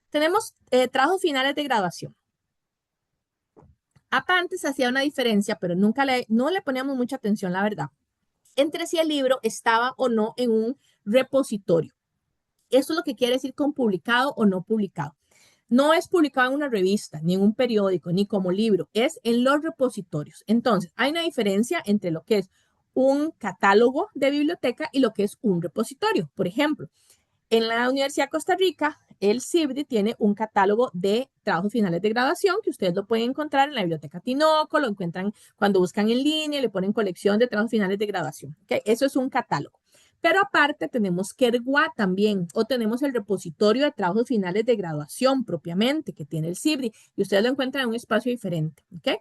Tenemos trabajos finales de graduación. APA antes hacía una diferencia, pero no le poníamos mucha atención, la verdad, entre si el libro estaba o no en un repositorio. Eso es lo que quiere decir con publicado o no publicado. No es publicado en una revista, ni en un periódico, ni como libro, es en los repositorios. Entonces, hay una diferencia entre lo que es un catálogo de biblioteca y lo que es un repositorio. Por ejemplo, en la Universidad de Costa Rica, el CIBDI tiene un catálogo de trabajos finales de graduación que ustedes lo pueden encontrar en la Biblioteca Tinoco, lo encuentran cuando buscan en línea, le ponen colección de trabajos finales de graduación. ¿Okay? Eso es un catálogo. Pero aparte tenemos Kergua también, o tenemos el repositorio de trabajos finales de graduación propiamente que tiene el CIBDI, y ustedes lo encuentran en un espacio diferente. ¿Okay?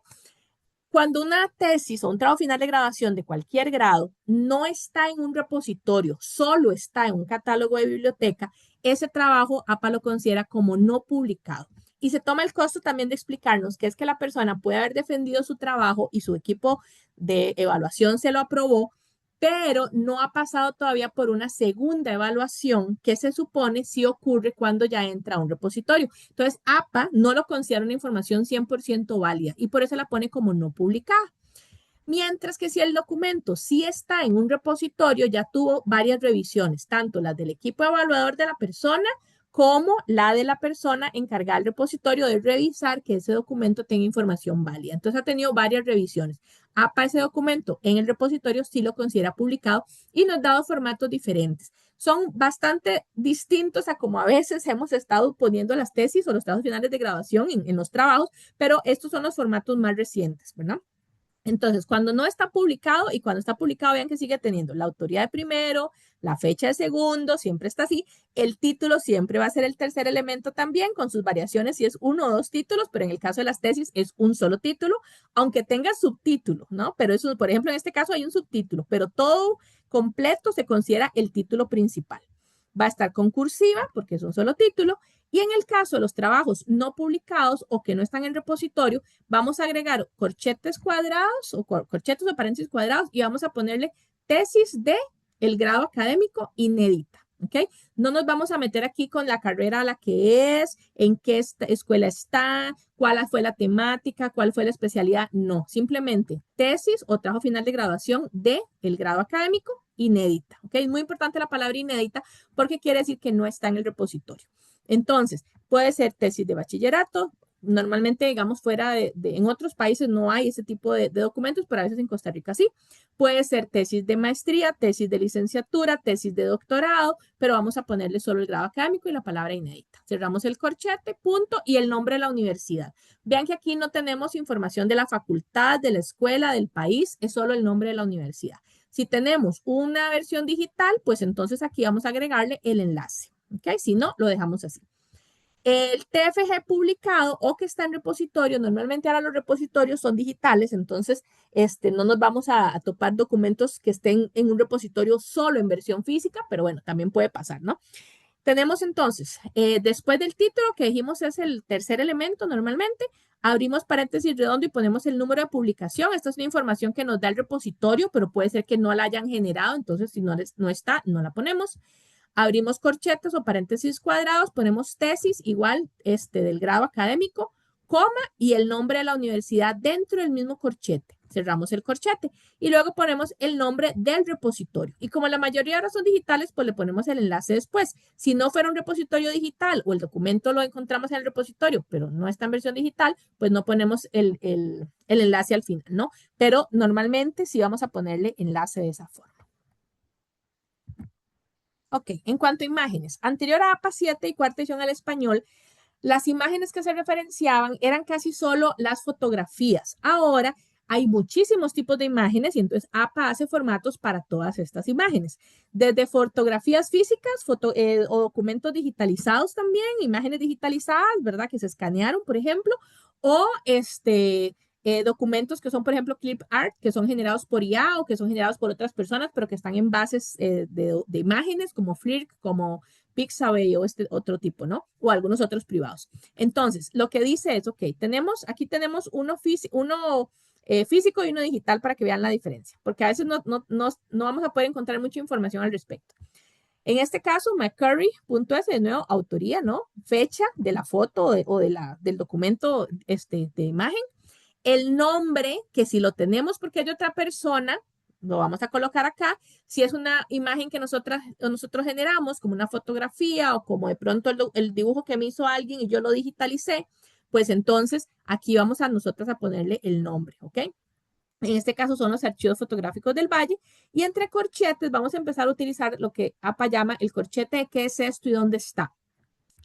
Cuando una tesis o un trabajo final de graduación de cualquier grado no está en un repositorio, solo está en un catálogo de biblioteca, ese trabajo APA lo considera como no publicado. Y se toma el costo también de explicarnos que es que la persona puede haber defendido su trabajo y su equipo de evaluación se lo aprobó, pero no ha pasado todavía por una segunda evaluación que se supone si ocurre cuando ya entra a un repositorio. Entonces, APA no lo considera una información 100% válida y por eso la pone como no publicada. Mientras que si el documento sí está en un repositorio, ya tuvo varias revisiones, tanto las del equipo evaluador de la persona como la de la persona encargada del repositorio de revisar que ese documento tenga información válida. Entonces ha tenido varias revisiones. APA ese documento en el repositorio sí lo considera publicado y nos ha dado formatos diferentes. Son bastante distintos a como a veces hemos estado poniendo las tesis o los trabajos finales de graduación en los trabajos, pero estos son los formatos más recientes, ¿verdad? Entonces, cuando no está publicado y cuando está publicado, vean que sigue teniendo la autoría de primero, la fecha de segundo, siempre está así. El título siempre va a ser el tercer elemento también, con sus variaciones si es uno o dos títulos, pero en el caso de las tesis es un solo título, aunque tenga subtítulo, ¿no? Pero eso, por ejemplo, en este caso hay un subtítulo, pero todo completo se considera el título principal. Va a estar con cursiva porque es un solo título. Y en el caso de los trabajos no publicados o que no están en repositorio, vamos a agregar corchetes cuadrados o corchetes o paréntesis cuadrados y vamos a ponerle tesis de el grado académico inédita. ¿Ok? No nos vamos a meter aquí con la carrera a la que es, en qué escuela está, cuál fue la temática, cuál fue la especialidad. No, simplemente tesis o trabajo final de graduación de el grado académico inédita. ¿Ok? Es muy importante la palabra inédita porque quiere decir que no está en el repositorio. Entonces, puede ser tesis de bachillerato. Normalmente, digamos, en otros países no hay ese tipo de documentos, pero a veces en Costa Rica sí. Puede ser tesis de maestría, tesis de licenciatura, tesis de doctorado, pero vamos a ponerle solo el grado académico y la palabra inédita. Cerramos el corchete, punto, y el nombre de la universidad. Vean que aquí no tenemos información de la facultad, de la escuela, del país, es solo el nombre de la universidad. Si tenemos una versión digital, pues entonces aquí vamos a agregarle el enlace. ¿Ok? Si no, lo dejamos así. El TFG publicado o que está en repositorio, normalmente ahora los repositorios son digitales, entonces no nos vamos a topar documentos que estén en un repositorio solo en versión física, pero bueno, también puede pasar, ¿no? Tenemos entonces, después del título que dijimos es el tercer elemento normalmente, abrimos paréntesis redondo y ponemos el número de publicación. Esta es una información que nos da el repositorio, pero puede ser que no la hayan generado, entonces si no está, no la ponemos. Abrimos corchetes o paréntesis cuadrados, ponemos tesis igual del grado académico, coma y el nombre de la universidad dentro del mismo corchete. Cerramos el corchete y luego ponemos el nombre del repositorio. Y como la mayoría ahora son digitales, pues le ponemos el enlace después. Si no fuera un repositorio digital o el documento lo encontramos en el repositorio, pero no está en versión digital, pues no ponemos el enlace al final, ¿no? Pero normalmente sí vamos a ponerle enlace de esa forma. Ok, en cuanto a imágenes, anterior a APA 7 y cuarta edición al español, las imágenes que se referenciaban eran casi solo las fotografías. Ahora hay muchísimos tipos de imágenes y entonces APA hace formatos para todas estas imágenes. Desde fotografías físicas o documentos digitalizados también, imágenes digitalizadas, ¿verdad? Que se escanearon, por ejemplo, o documentos que son, por ejemplo, clip art, que son generados por IA o que son generados por otras personas, pero que están en bases de imágenes como Flickr, como Pixabay o este otro tipo, ¿no? O algunos otros privados. Entonces, lo que dice es, ok, aquí tenemos uno físico y uno digital para que vean la diferencia, porque a veces no vamos a poder encontrar mucha información al respecto. En este caso, McCurry.s, de nuevo, autoría, ¿no? Fecha de la foto del documento de imagen. El nombre, que si lo tenemos porque hay otra persona, lo vamos a colocar acá. Si es una imagen que nosotros generamos, como una fotografía o como de pronto el dibujo que me hizo alguien y yo lo digitalicé, pues entonces aquí vamos a nosotros a ponerle el nombre, ¿ok? En este caso son los archivos fotográficos del Valle y entre corchetes vamos a empezar a utilizar lo que APA llama el corchete de qué es esto y dónde está.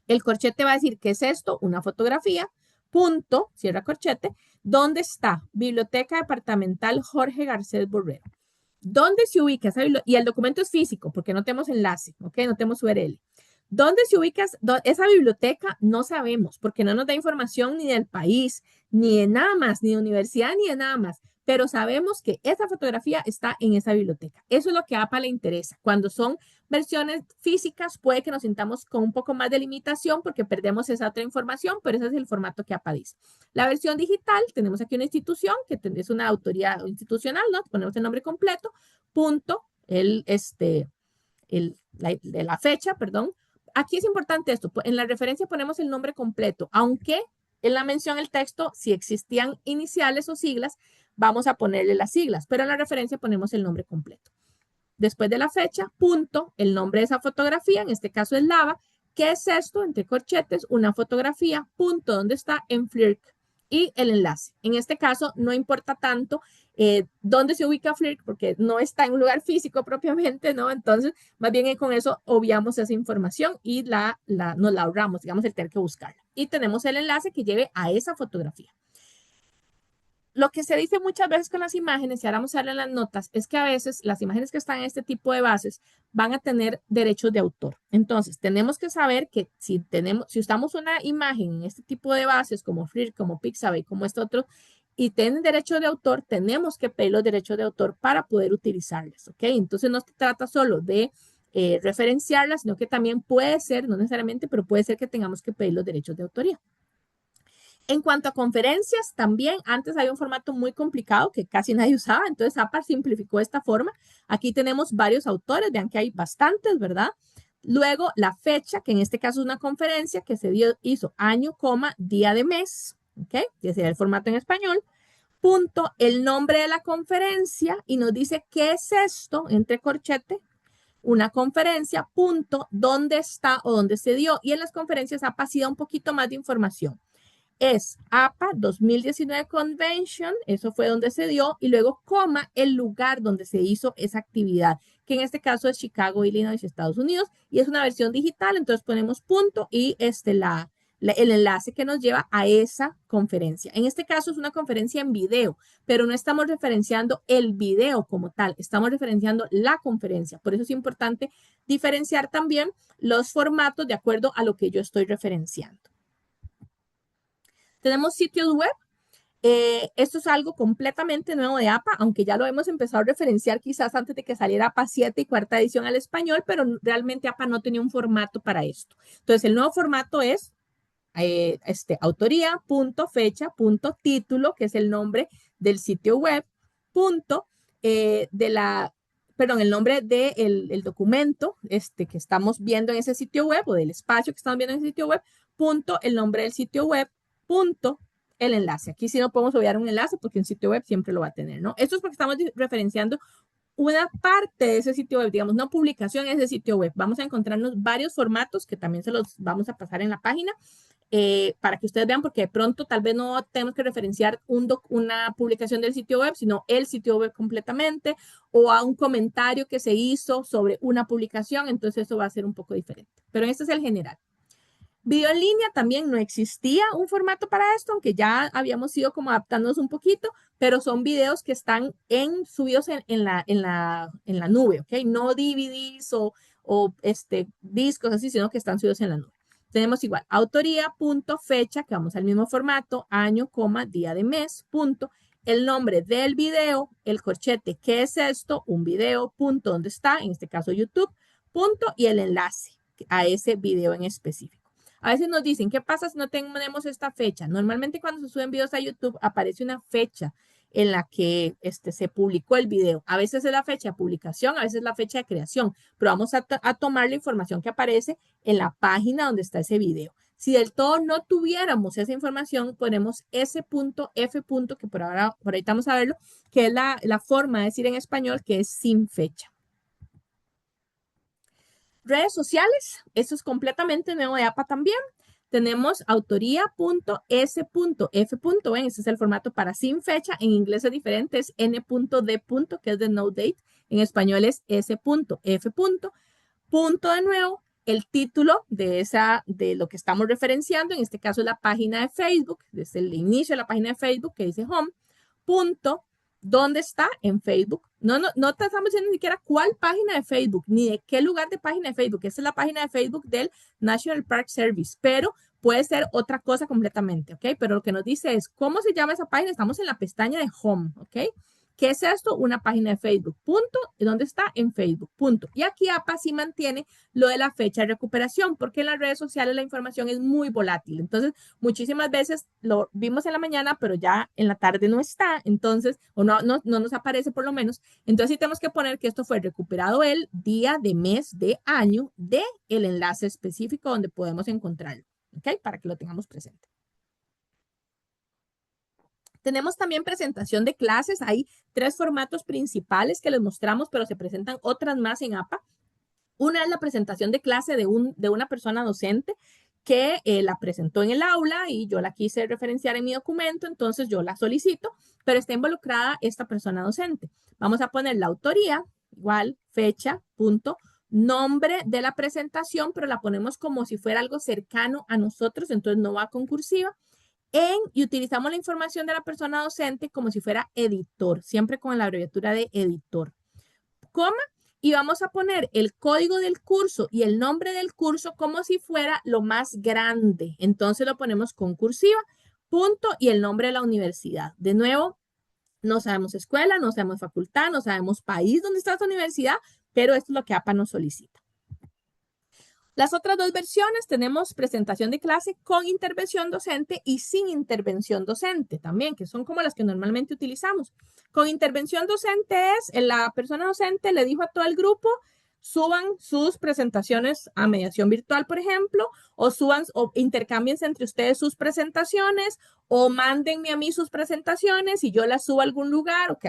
El corchete va a decir qué es esto, una fotografía, punto, cierra corchete, ¿dónde está? Biblioteca Departamental Jorge Garcés Borrero. ¿Dónde se ubica esa biblioteca? Y el documento es físico porque no tenemos enlace, ¿ok? No tenemos URL. ¿Dónde se ubica esa biblioteca? No sabemos porque no nos da información ni del país, ni de nada más, ni de universidad, ni de nada más. Pero sabemos que esa fotografía está en esa biblioteca. Eso es lo que a APA le interesa. Cuando son versiones físicas, puede que nos sintamos con un poco más de limitación porque perdemos esa otra información, pero ese es el formato que APA dice. La versión digital, tenemos aquí una institución que es una autoría institucional, ¿no? Ponemos el nombre completo, punto, la fecha, perdón. Aquí es importante esto, en la referencia ponemos el nombre completo, aunque en la mención el texto, si existían iniciales o siglas, vamos a ponerle las siglas, pero en la referencia ponemos el nombre completo. Después de la fecha, punto, el nombre de esa fotografía, en este caso es lava. ¿Qué es esto? Entre corchetes, una fotografía, punto, ¿dónde está? En Flickr. Y el enlace. En este caso, no importa tanto dónde se ubica Flickr, porque no está en un lugar físico propiamente, ¿no? Entonces, más bien con eso obviamos esa información y nos la ahorramos, digamos, el tener que buscarla. Y tenemos el enlace que lleve a esa fotografía. lo que se dice muchas veces con las imágenes, y ahora vamos a darle las notas, es que a veces las imágenes que están en este tipo de bases van a tener derechos de autor. Entonces, tenemos que saber que si usamos una imagen en este tipo de bases, como Flickr, como Pixabay, como este otro, y tienen derechos de autor, tenemos que pedir los derechos de autor para poder utilizarlas, ¿ok? Entonces, no se trata solo de referenciarlas, sino que también puede ser, no necesariamente, pero puede ser que tengamos que pedir los derechos de autoría. En cuanto a conferencias, también antes había un formato muy complicado que casi nadie usaba, entonces APA simplificó esta forma. Aquí tenemos varios autores, vean que hay bastantes, ¿verdad? Luego la fecha, que en este caso es una conferencia que hizo año, coma, día de mes, ¿ok? Que sería el formato en español. Punto, el nombre de la conferencia y nos dice qué es esto, entre corchete, una conferencia, punto, dónde está o dónde se dio. Y en las conferencias APA sí da un poquito más de información. Es APA 2019 Convention, eso fue donde se dio, y luego coma el lugar donde se hizo esa actividad, que en este caso es Chicago, Illinois, Estados Unidos, y es una versión digital, entonces ponemos punto y el enlace que nos lleva a esa conferencia. En este caso es una conferencia en video, pero no estamos referenciando el video como tal, estamos referenciando la conferencia. Por eso es importante diferenciar también los formatos de acuerdo a lo que yo estoy referenciando. Tenemos sitios web. Esto es algo completamente nuevo de APA, aunque ya lo hemos empezado a referenciar quizás antes de que saliera APA 7 y cuarta edición al español, pero realmente APA no tenía un formato para esto. Entonces, el nuevo formato es autoría, punto, fecha, punto, título, que es el nombre del sitio web, punto, el nombre del documento que estamos viendo en ese sitio web o del espacio que estamos viendo en ese sitio web, punto, el nombre del sitio web, punto, el enlace. Aquí sí no podemos obviar un enlace porque un sitio web siempre lo va a tener, ¿no? Esto es porque estamos referenciando una parte de ese sitio web, digamos, no publicación en ese sitio web. Vamos a encontrarnos varios formatos que también se los vamos a pasar en la página para que ustedes vean, porque de pronto tal vez no tenemos que referenciar una publicación del sitio web, sino el sitio web completamente o a un comentario que se hizo sobre una publicación, entonces eso va a ser un poco diferente. Pero este es el general. Video en línea también no existía un formato para esto, aunque ya habíamos ido como adaptándonos un poquito, pero son videos que están subidos en la nube, ¿ok? No DVDs o discos así, sino que están subidos en la nube. Tenemos igual, autoría, punto, fecha, que vamos al mismo formato, año, coma, día de mes, punto, el nombre del video, el corchete, ¿qué es esto? Un video, punto, ¿dónde está? En este caso YouTube, punto, y el enlace a ese video en específico. A veces nos dicen, ¿qué pasa si no tenemos esta fecha? Normalmente cuando se suben videos a YouTube aparece una fecha en la que se publicó el video. A veces es la fecha de publicación, a veces es la fecha de creación, pero vamos a tomar la información que aparece en la página donde está ese video. Si del todo no tuviéramos esa información, ponemos ese punto, F punto, que por ahí vamos a verlo, que es la forma de decir en español que es sin fecha. Redes sociales, eso es completamente nuevo de APA también. Tenemos autoría.s.f. ¿Ven? Ese es el formato para sin fecha. En inglés es diferente, es n.d. que es de no date. En español es s.f. Punto de nuevo, el título de lo que estamos referenciando, en este caso es la página de Facebook, desde el inicio de la página de Facebook que dice home, punto, ¿dónde está? En Facebook. No te estamos diciendo ni siquiera cuál página de Facebook, ni de qué lugar de página de Facebook. Esa es la página de Facebook del National Park Service, pero puede ser otra cosa completamente, ¿ok? Pero lo que nos dice es, ¿cómo se llama esa página? Estamos en la pestaña de Home, ¿ok? ¿Qué es esto? Una página de Facebook, punto. ¿Dónde está? En Facebook, punto. Y aquí APA sí mantiene lo de la fecha de recuperación, porque en las redes sociales la información es muy volátil. Entonces, muchísimas veces lo vimos en la mañana, pero ya en la tarde no está, entonces, o no nos aparece por lo menos. Entonces, sí tenemos que poner que esto fue recuperado el día de mes de año de el enlace específico donde podemos encontrarlo, ¿ok? Para que lo tengamos presente. Tenemos también presentación de clases. Hay 3 formatos principales que les mostramos, pero se presentan otras más en APA. Una es la presentación de clase de una persona docente que la presentó en el aula y yo la quise referenciar en mi documento, entonces yo la solicito, pero está involucrada esta persona docente. Vamos a poner la autoría, igual, fecha, punto, nombre de la presentación, pero la ponemos como si fuera algo cercano a nosotros, entonces no va concursiva, Y utilizamos la información de la persona docente como si fuera editor, siempre con la abreviatura de editor, coma, y vamos a poner el código del curso y el nombre del curso como si fuera lo más grande. Entonces lo ponemos con cursiva, punto, y el nombre de la universidad. De nuevo, no sabemos escuela, no sabemos facultad, no sabemos país donde está esta universidad, pero esto es lo que APA nos solicita. Las otras dos versiones tenemos presentación de clase con intervención docente y sin intervención docente también, que son como las que normalmente utilizamos. Con intervención docente es la persona docente le dijo a todo el grupo, suban sus presentaciones a mediación virtual, por ejemplo, o suban o intercámbiense entre ustedes sus presentaciones, o mándenme a mí sus presentaciones y yo las subo a algún lugar. O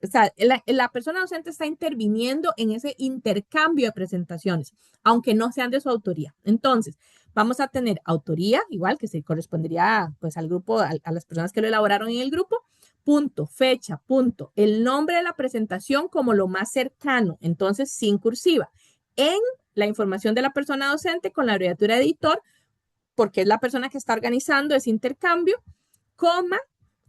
sea, la persona docente está interviniendo en ese intercambio de presentaciones, aunque no sean de su autoría. Entonces, vamos a tener autoría, igual que se correspondería pues al grupo, a las personas que lo elaboraron en el grupo, punto, fecha, punto, el nombre de la presentación como lo más cercano, entonces sin cursiva. En la información de la persona docente con la abreviatura editor, porque es la persona que está organizando ese intercambio, coma,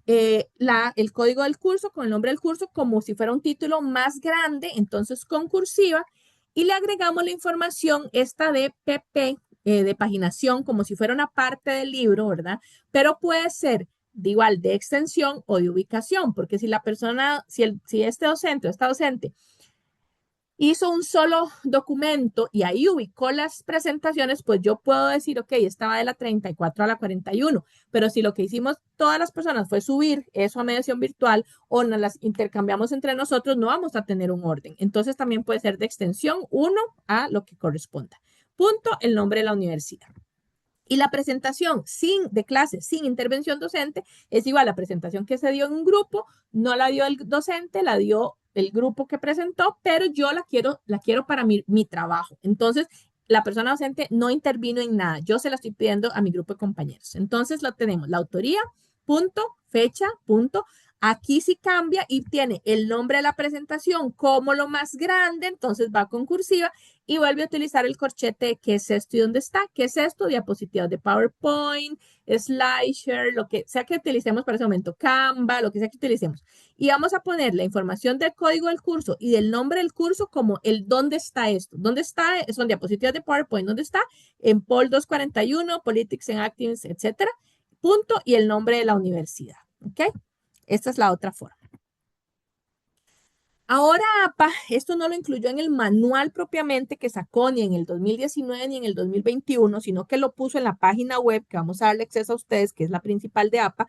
el código del curso con el nombre del curso como si fuera un título más grande, entonces con cursiva, y le agregamos la información esta de PP, de paginación, como si fuera una parte del libro, ¿verdad? Pero puede ser de igual de extensión o de ubicación, porque si la persona, si este docente o esta docente hizo un solo documento y ahí ubicó las presentaciones, pues yo puedo decir, ok, estaba de la 34 a la 41, pero si lo que hicimos todas las personas fue subir eso a mediación virtual o nos las intercambiamos entre nosotros, no vamos a tener un orden. Entonces también puede ser de extensión 1 a lo que corresponda. Punto, el nombre de la universidad. Y la presentación de clase sin intervención docente es igual a la presentación que se dio en un grupo, no la dio el docente, la dio el grupo que presentó, pero yo la quiero para mi trabajo. Entonces, la persona docente no intervino en nada, yo se la estoy pidiendo a mi grupo de compañeros. Entonces, lo tenemos, la autoría, punto, fecha, punto. Aquí sí cambia y tiene el nombre de la presentación como lo más grande, entonces va con cursiva y vuelve a utilizar el corchete de qué es esto y dónde está, qué es esto, diapositivas de PowerPoint, SlideShare, lo que sea que utilicemos para ese momento, Canva, lo que sea que utilicemos. Y vamos a poner la información del código del curso y del nombre del curso como el dónde está esto, dónde está, son diapositivas de PowerPoint, dónde está, en Pol 241, Politics and Actives, etcétera, punto, y el nombre de la universidad, ¿ok? Esta es la otra forma. Ahora APA, esto no lo incluyó en el manual propiamente que sacó ni en el 2019 ni en el 2021, sino que lo puso en la página web que vamos a darle acceso a ustedes, que es la principal de APA,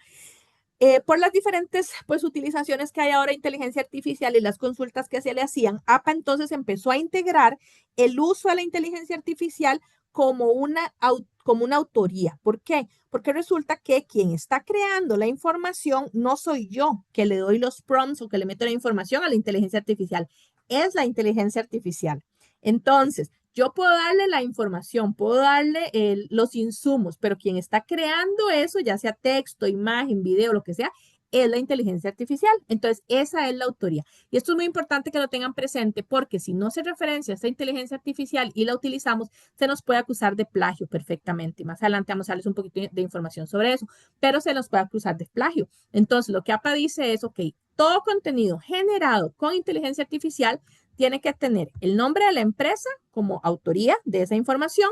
por las diferentes pues, utilizaciones que hay ahora de inteligencia artificial y las consultas que se le hacían. APA entonces empezó a integrar el uso de la inteligencia artificial como una autoría. ¿Por qué? Porque resulta que quien está creando la información no soy yo que le doy los prompts o que le meto la información a la inteligencia artificial, es la inteligencia artificial. Entonces, yo puedo darle la información, puedo darle los insumos, pero quien está creando eso, ya sea texto, imagen, video, lo que sea, es la inteligencia artificial. Entonces, esa es la autoría. Y esto es muy importante que lo tengan presente porque si no se referencia a esta inteligencia artificial y la utilizamos, se nos puede acusar de plagio perfectamente. Más adelante vamos a darles un poquito de información sobre eso, pero se nos puede acusar de plagio. Entonces, lo que APA dice es, ok, todo contenido generado con inteligencia artificial tiene que tener el nombre de la empresa como autoría de esa información,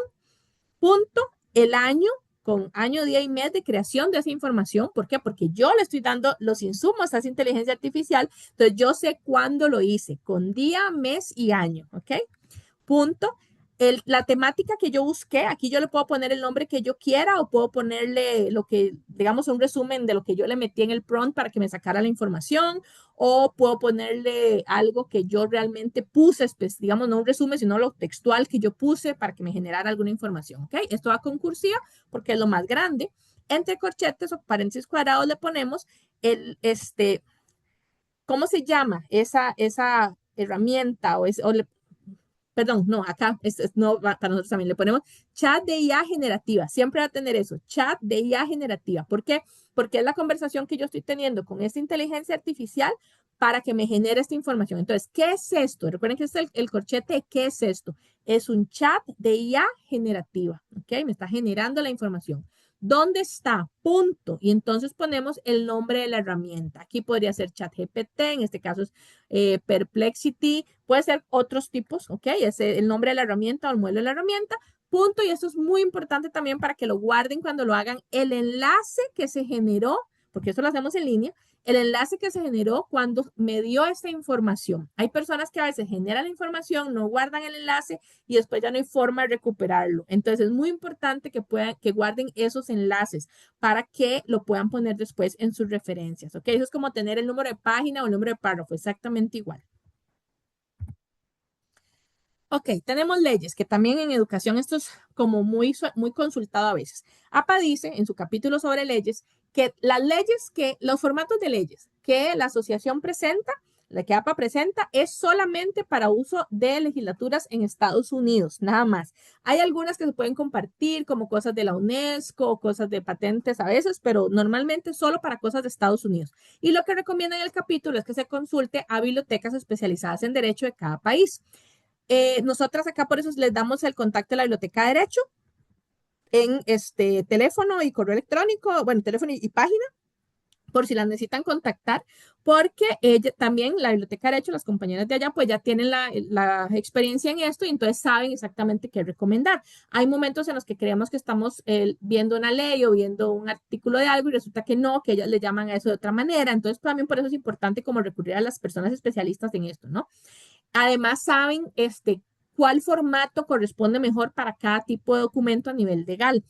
punto, el año, con año, día y mes de creación de esa información. ¿Por qué? Porque yo le estoy dando los insumos a esa inteligencia artificial, entonces yo sé cuándo lo hice, con día, mes y año, ¿ok? Punto. La temática que yo busqué, aquí yo le puedo poner el nombre que yo quiera o puedo ponerle lo que, digamos, un resumen de lo que yo le metí en el prompt para que me sacara la información o puedo ponerle algo que yo realmente puse, pues, digamos, no un resumen, sino lo textual que yo puse para que me generara alguna información, ¿ok? Esto va con cursiva porque es lo más grande. Entre corchetes o paréntesis cuadrados le ponemos ¿cómo se llama esa herramienta perdón, no, acá no, para nosotros también le ponemos chat de IA generativa. Siempre va a tener eso, chat de IA generativa. ¿Por qué? Porque es la conversación que yo estoy teniendo con esta inteligencia artificial para que me genere esta información. Entonces, ¿qué es esto? Recuerden que es el corchete, ¿qué es esto? Es un chat de IA generativa, ¿ok? Me está generando la información. ¿Dónde está? Punto. Y entonces ponemos el nombre de la herramienta. Aquí podría ser ChatGPT, en este caso es Perplexity, puede ser otros tipos, ¿ok? Es el nombre de la herramienta o el modelo de la herramienta. Punto. Y esto es muy importante también para que lo guarden cuando lo hagan. El enlace que se generó, porque esto lo hacemos en línea, el enlace que se generó cuando me dio esta información. Hay personas que a veces generan la información, no guardan el enlace y después ya no hay forma de recuperarlo. Entonces es muy importante que guarden esos enlaces para que lo puedan poner después en sus referencias. ¿Ok? Eso es como tener el número de página o el número de párrafo, exactamente igual. Ok, tenemos leyes, que también en educación esto es como muy consultado a veces. APA dice en su capítulo sobre leyes que las leyes, que los formatos de leyes que la asociación presenta, la que APA presenta, es solamente para uso de legislaturas en Estados Unidos, nada más. Hay algunas que se pueden compartir, como cosas de la UNESCO, cosas de patentes a veces, pero normalmente solo para cosas de Estados Unidos. Y lo que recomienda en el capítulo es que se consulte a bibliotecas especializadas en derecho de cada país. Nosotras acá por eso les damos el contacto de la Biblioteca de Derecho en este teléfono y correo electrónico, bueno, teléfono y página, por si las necesitan contactar, porque también la Biblioteca de Derecho, las compañeras de allá, pues ya tienen la experiencia en esto y entonces saben exactamente qué recomendar. Hay momentos en los que creemos que estamos viendo una ley o viendo un artículo de algo y resulta que no, que ellas le llaman a eso de otra manera. Entonces, también por eso es importante como recurrir a las personas especialistas en esto, ¿no? Además, saben cuál formato corresponde mejor para cada tipo de documento a nivel legal.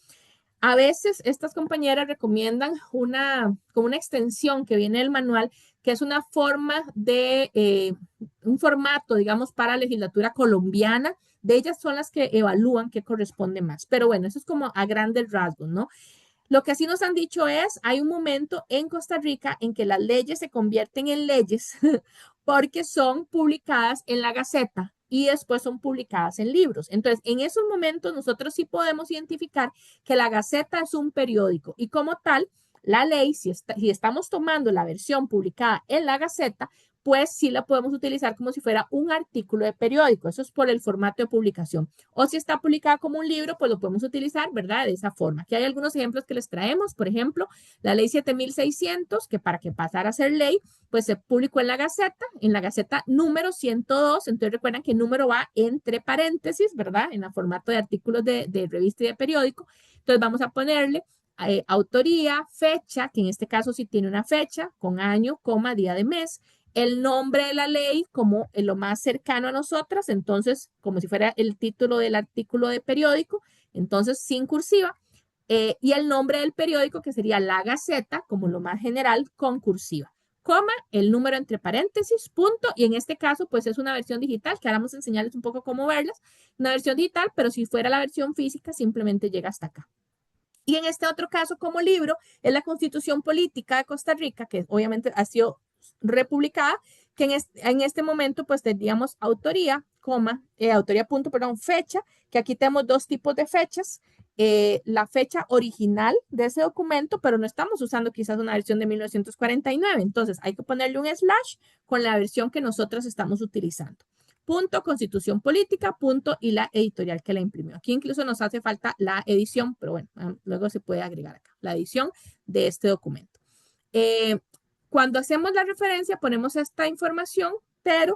A veces estas compañeras recomiendan como una extensión que viene del manual, que es una forma un formato, digamos, para legislatura colombiana. De ellas son las que evalúan qué corresponde más. Pero bueno, eso es como a grandes rasgos, ¿no? Lo que sí nos han dicho es, hay un momento en Costa Rica en que las leyes se convierten en leyes porque son publicadas en la Gaceta y después son publicadas en libros. Entonces, en esos momentos nosotros sí podemos identificar que la Gaceta es un periódico y como tal, la ley, si estamos tomando la versión publicada en la Gaceta, pues sí la podemos utilizar como si fuera un artículo de periódico. Eso es por el formato de publicación. O si está publicada como un libro, pues lo podemos utilizar, ¿verdad? De esa forma. Aquí hay algunos ejemplos que les traemos. Por ejemplo, la ley 7600, que para que pasara a ser ley, pues se publicó en la Gaceta número 102. Entonces recuerdan que el número va entre paréntesis, ¿verdad? En el formato de artículos de revista y de periódico. Entonces vamos a ponerle autoría, fecha, que en este caso sí tiene una fecha, con año, coma, día de mes, el nombre de la ley como lo más cercano a nosotras, entonces como si fuera el título del artículo de periódico, entonces sin cursiva, y el nombre del periódico que sería La Gaceta, como lo más general, con cursiva, coma, el número entre paréntesis, punto, y en este caso pues es una versión digital, que ahora vamos a enseñarles un poco cómo verlas, una versión digital, pero si fuera la versión física simplemente llega hasta acá. Y en este otro caso, como libro, es la Constitución Política de Costa Rica, que obviamente ha sido republicada, que en este momento pues tendríamos autoría, autoría punto, perdón, fecha, que aquí tenemos dos tipos de fechas. La fecha original de ese documento, pero no estamos usando quizás una versión de 1949, entonces hay que ponerle un slash con la versión que nosotros estamos utilizando. Punto, Constitución Política, punto, y la editorial que la imprimió. Aquí incluso nos hace falta la edición, pero bueno, luego se puede agregar acá, la edición de este documento. Cuando hacemos la referencia, ponemos esta información, pero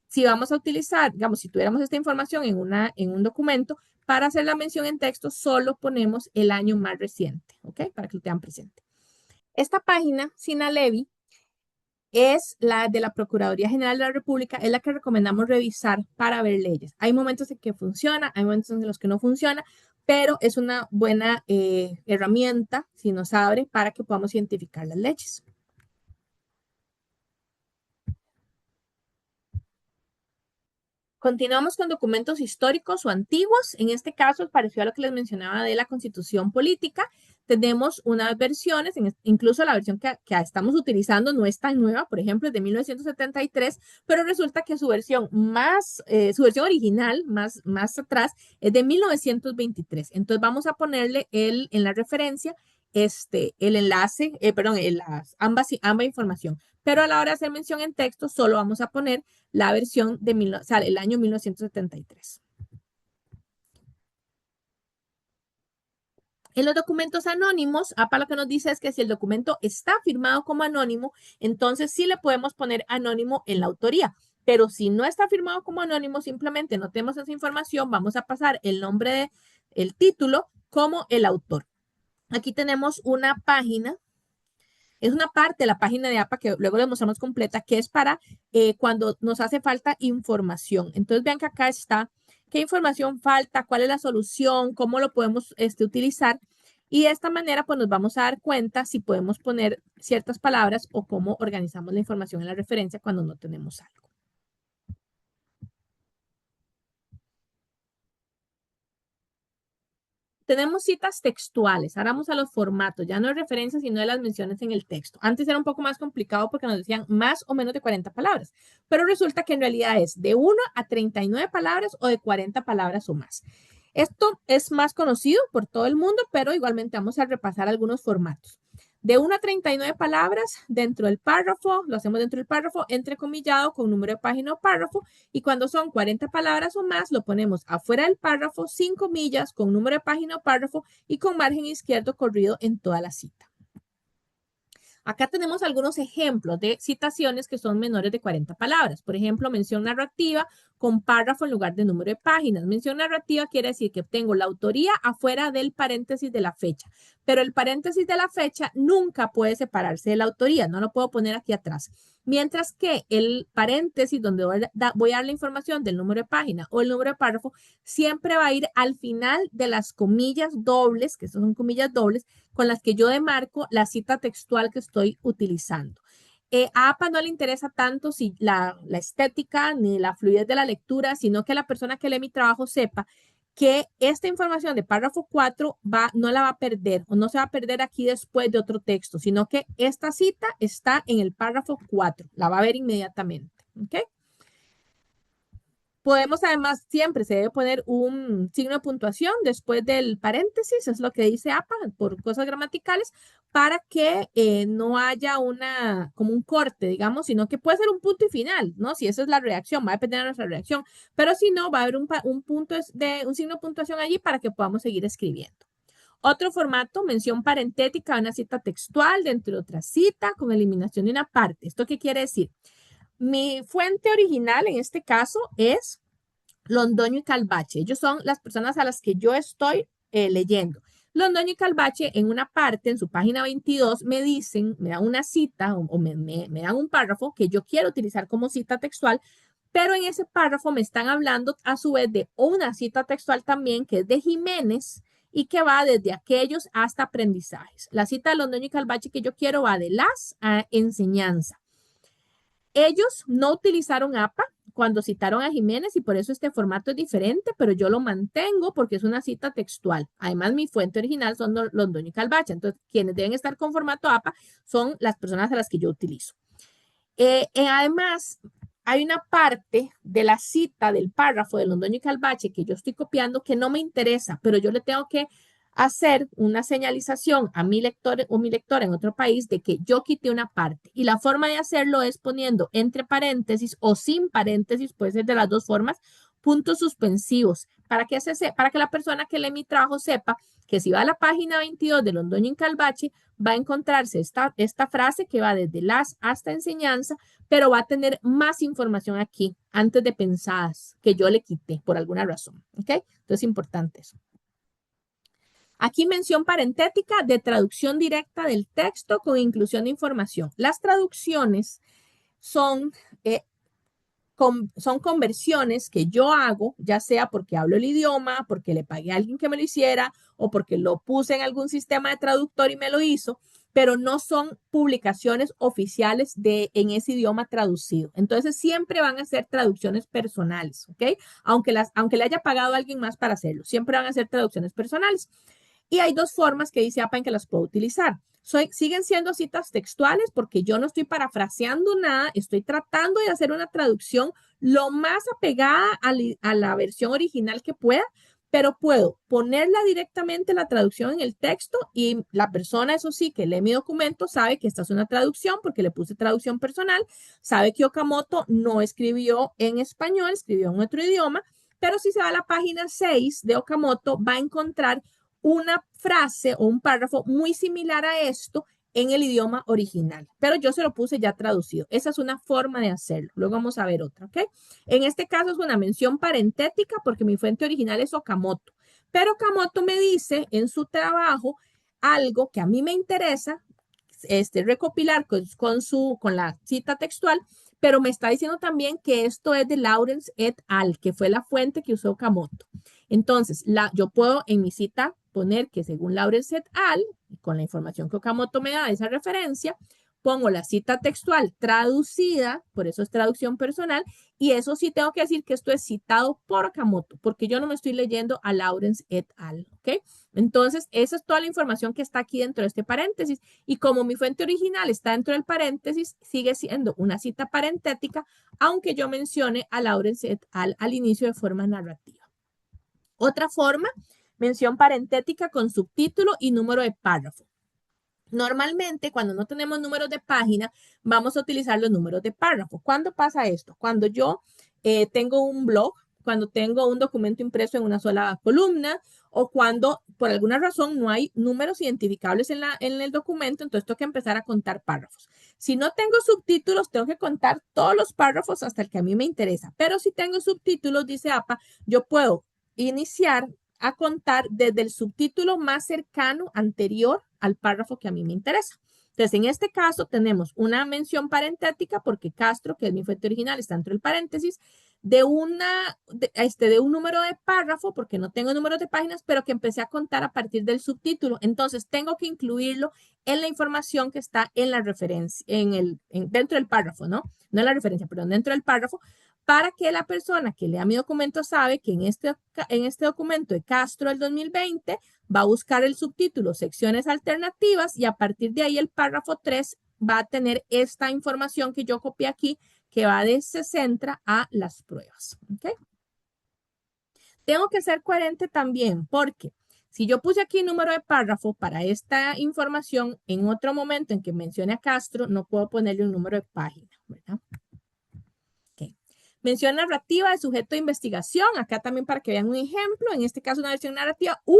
si vamos a utilizar, digamos, si tuviéramos esta información en un documento, para hacer la mención en texto, solo ponemos el año más reciente, ¿ok? Para que lo tengan presente. Esta página, Sinalevi, es la de la Procuraduría General de la República, es la que recomendamos revisar para ver leyes. Hay momentos en que funciona, hay momentos en los que no funciona, pero es una buena herramienta, si nos abre, para que podamos identificar las leyes. Continuamos con documentos históricos o antiguos. En este caso, parecido a lo que les mencionaba de la Constitución Política, tenemos unas versiones, incluso la versión que estamos utilizando no es tan nueva, por ejemplo, es de 1973, pero resulta que su versión original, más atrás, es de 1923. Entonces vamos a ponerle en la referencia el enlace, perdón, ambas información. Pero a la hora de hacer mención en texto, solo vamos a poner la versión o sea, el año 1973. En los documentos anónimos, APA lo que nos dice es que si el documento está firmado como anónimo, entonces sí le podemos poner anónimo en la autoría. Pero si no está firmado como anónimo, simplemente no tenemos esa información, vamos a pasar el nombre del título como el autor. Aquí tenemos una página, es una parte de la página de APA que luego le mostramos completa, que es para cuando nos hace falta información. Entonces vean que acá está qué información falta, cuál es la solución, cómo lo podemos utilizar. Y de esta manera, pues nos vamos a dar cuenta si podemos poner ciertas palabras o cómo organizamos la información en la referencia cuando no tenemos algo. Tenemos citas textuales, ahora vamos a los formatos, ya no es referencias, sino de las menciones en el texto. Antes era un poco más complicado porque nos decían más o menos de 40 palabras, pero resulta que en realidad es de 1 a 39 palabras o de 40 palabras o más. Esto es más conocido por todo el mundo, pero igualmente vamos a repasar algunos formatos. De 1 a 39 palabras dentro del párrafo, lo hacemos dentro del párrafo, entrecomillado con número de página o párrafo, y cuando son 40 palabras o más, lo ponemos afuera del párrafo, sin comillas, con número de página o párrafo y con margen izquierdo corrido en toda la cita. Acá tenemos algunos ejemplos de citaciones que son menores de 40 palabras. Por ejemplo, mención narrativa con párrafo en lugar de número de páginas. Mención narrativa quiere decir que tengo la autoría afuera del paréntesis de la fecha, pero el paréntesis de la fecha nunca puede separarse de la autoría, no lo puedo poner aquí atrás. Mientras que el paréntesis donde voy a dar la información del número de página o el número de párrafo siempre va a ir al final de las comillas dobles, que son comillas dobles, con las que yo demarco la cita textual que estoy utilizando. A APA no le interesa tanto si la estética ni la fluidez de la lectura, sino que la persona que lee mi trabajo sepa que esta información de párrafo 4 no la va a perder o no se va a perder aquí después de otro texto, sino que esta cita está en el párrafo 4, la va a ver inmediatamente. ¿Ok? Podemos además, siempre se debe poner un signo de puntuación después del paréntesis, es lo que dice APA por cosas gramaticales, para que no haya como un corte, digamos, sino que puede ser un punto y final, ¿no? Si esa es la reacción, va a depender de nuestra reacción, pero si no, va a haber un signo de puntuación allí para que podamos seguir escribiendo. Otro formato, mención parentética, una cita textual dentro de otra cita con eliminación de una parte. ¿Esto qué quiere decir? Mi fuente original en este caso es Londoño y Calvache. Ellos son las personas a las que yo estoy leyendo. Londoño y Calvache en una parte, en su página 22, me dan una cita o me dan un párrafo que yo quiero utilizar como cita textual, pero en ese párrafo me están hablando a su vez de una cita textual también que es de Jiménez y que va desde aquellos hasta aprendizajes. La cita de Londoño y Calvache que yo quiero va de las a enseñanza. Ellos no utilizaron APA cuando citaron a Jiménez y por eso este formato es diferente, pero yo lo mantengo porque es una cita textual. Además, mi fuente original son Londoño y Calvache. Entonces, quienes deben estar con formato APA son las personas a las que yo utilizo. Además, hay una parte de la cita del párrafo de Londoño y Calvache que yo estoy copiando que no me interesa, pero yo le tengo que hacer una señalización a mi lector o mi lectora en otro país de que yo quité una parte. Y la forma de hacerlo es poniendo entre paréntesis o sin paréntesis, puede ser de las dos formas, puntos suspensivos, para que la persona que lee mi trabajo sepa que si va a la página 22 de Londoño y Calvache, va a encontrarse esta frase que va desde las hasta enseñanza, pero va a tener más información aquí antes de pensadas que yo le quité por alguna razón. ¿Ok? Entonces es importante eso. Aquí mención parentética de traducción directa del texto con inclusión de información. Las traducciones son conversiones que yo hago, ya sea porque hablo el idioma, porque le pagué a alguien que me lo hiciera o porque lo puse en algún sistema de traductor y me lo hizo, pero no son publicaciones oficiales en ese idioma traducido. Entonces siempre van a ser traducciones personales, ¿ok? Aunque le haya pagado a alguien más para hacerlo, siempre van a ser traducciones personales. Y hay dos formas que dice APA en que las puedo utilizar. Siguen siendo citas textuales porque yo no estoy parafraseando nada, estoy tratando de hacer una traducción lo más apegada a la versión original que pueda, pero puedo ponerla directamente la traducción en el texto y la persona, eso sí, que lee mi documento, sabe que esta es una traducción porque le puse traducción personal, sabe que Okamoto no escribió en español, escribió en otro idioma, pero si se va a la página 6 de Okamoto, va a encontrar una frase o un párrafo muy similar a esto en el idioma original, pero yo se lo puse ya traducido. Esa es una forma de hacerlo. Luego vamos a ver otra, ¿ok? En este caso es una mención parentética porque mi fuente original es Okamoto, pero Okamoto me dice en su trabajo algo que a mí me interesa recopilar con la cita textual, pero me está diciendo también que esto es de Lawrence et al, que fue la fuente que usó Okamoto. Entonces, yo puedo en mi cita poner que según Lawrence et al, con la información que Okamoto me da de esa referencia, pongo la cita textual traducida, por eso es traducción personal, y eso sí tengo que decir que esto es citado por Okamoto, porque yo no me estoy leyendo a Lawrence et al, ¿ok? Entonces, esa es toda la información que está aquí dentro de este paréntesis, y como mi fuente original está dentro del paréntesis, sigue siendo una cita parentética, aunque yo mencione a Lawrence et al al inicio de forma narrativa. Otra forma, mención parentética con subtítulo y número de párrafo. Normalmente, cuando no tenemos números de página, vamos a utilizar los números de párrafo. ¿Cuándo pasa esto? Cuando yo tengo un blog, cuando tengo un documento impreso en una sola columna, o cuando por alguna razón no hay números identificables en el documento, entonces tengo que empezar a contar párrafos. Si no tengo subtítulos, tengo que contar todos los párrafos hasta el que a mí me interesa. Pero si tengo subtítulos, dice APA, yo puedo iniciar a contar desde el subtítulo más cercano anterior al párrafo que a mí me interesa. Entonces, en este caso tenemos una mención parentética porque Castro, que es mi fuente original, está dentro del paréntesis, de un número de párrafo, porque no tengo números de páginas, pero que empecé a contar a partir del subtítulo. Entonces, tengo que incluirlo en la información que está en la referencia, dentro del párrafo, ¿no? No en la referencia, perdón, dentro del párrafo, para que la persona que lea mi documento sabe que en este documento de Castro del 2020 va a buscar el subtítulo secciones alternativas y a partir de ahí el párrafo 3 va a tener esta información que yo copié aquí que se centra a las pruebas. ¿Okay? Tengo que ser coherente también porque si yo puse aquí número de párrafo para esta información, en otro momento en que mencione a Castro, no puedo ponerle un número de página, ¿verdad? Mención narrativa de sujeto de investigación. Acá también para que vean un ejemplo. En este caso una versión narrativa. U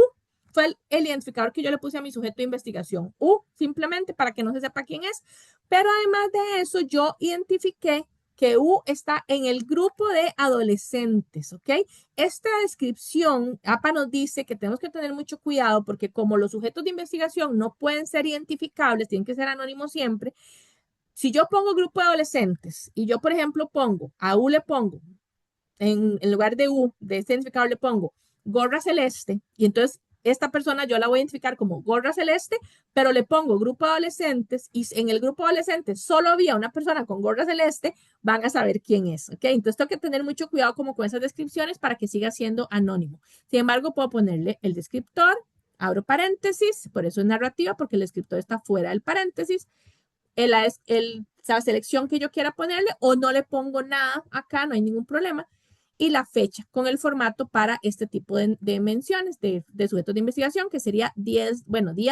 fue el identificador que yo le puse a mi sujeto de investigación. U simplemente para que no se sepa quién es. Pero además de eso yo identifiqué que U está en el grupo de adolescentes, ¿ok? Esta descripción, APA nos dice que tenemos que tener mucho cuidado porque como los sujetos de investigación no pueden ser identificables, tienen que ser anónimos siempre. Si yo pongo grupo de adolescentes y yo, por ejemplo, a U le pongo, en lugar de U, de este identificador le pongo gorra celeste, y entonces esta persona yo la voy a identificar como gorra celeste, pero le pongo grupo de adolescentes y en el grupo de adolescentes solo había una persona con gorra celeste, van a saber quién es, ¿ok? Entonces tengo que tener mucho cuidado como con esas descripciones para que siga siendo anónimo. Sin embargo, puedo ponerle el descriptor, abro paréntesis, por eso es narrativa, porque el descriptor está fuera del paréntesis, la selección que yo quiera ponerle o no le pongo nada acá, no hay ningún problema. Y la fecha con el formato para este tipo de menciones de sujetos de investigación, que sería día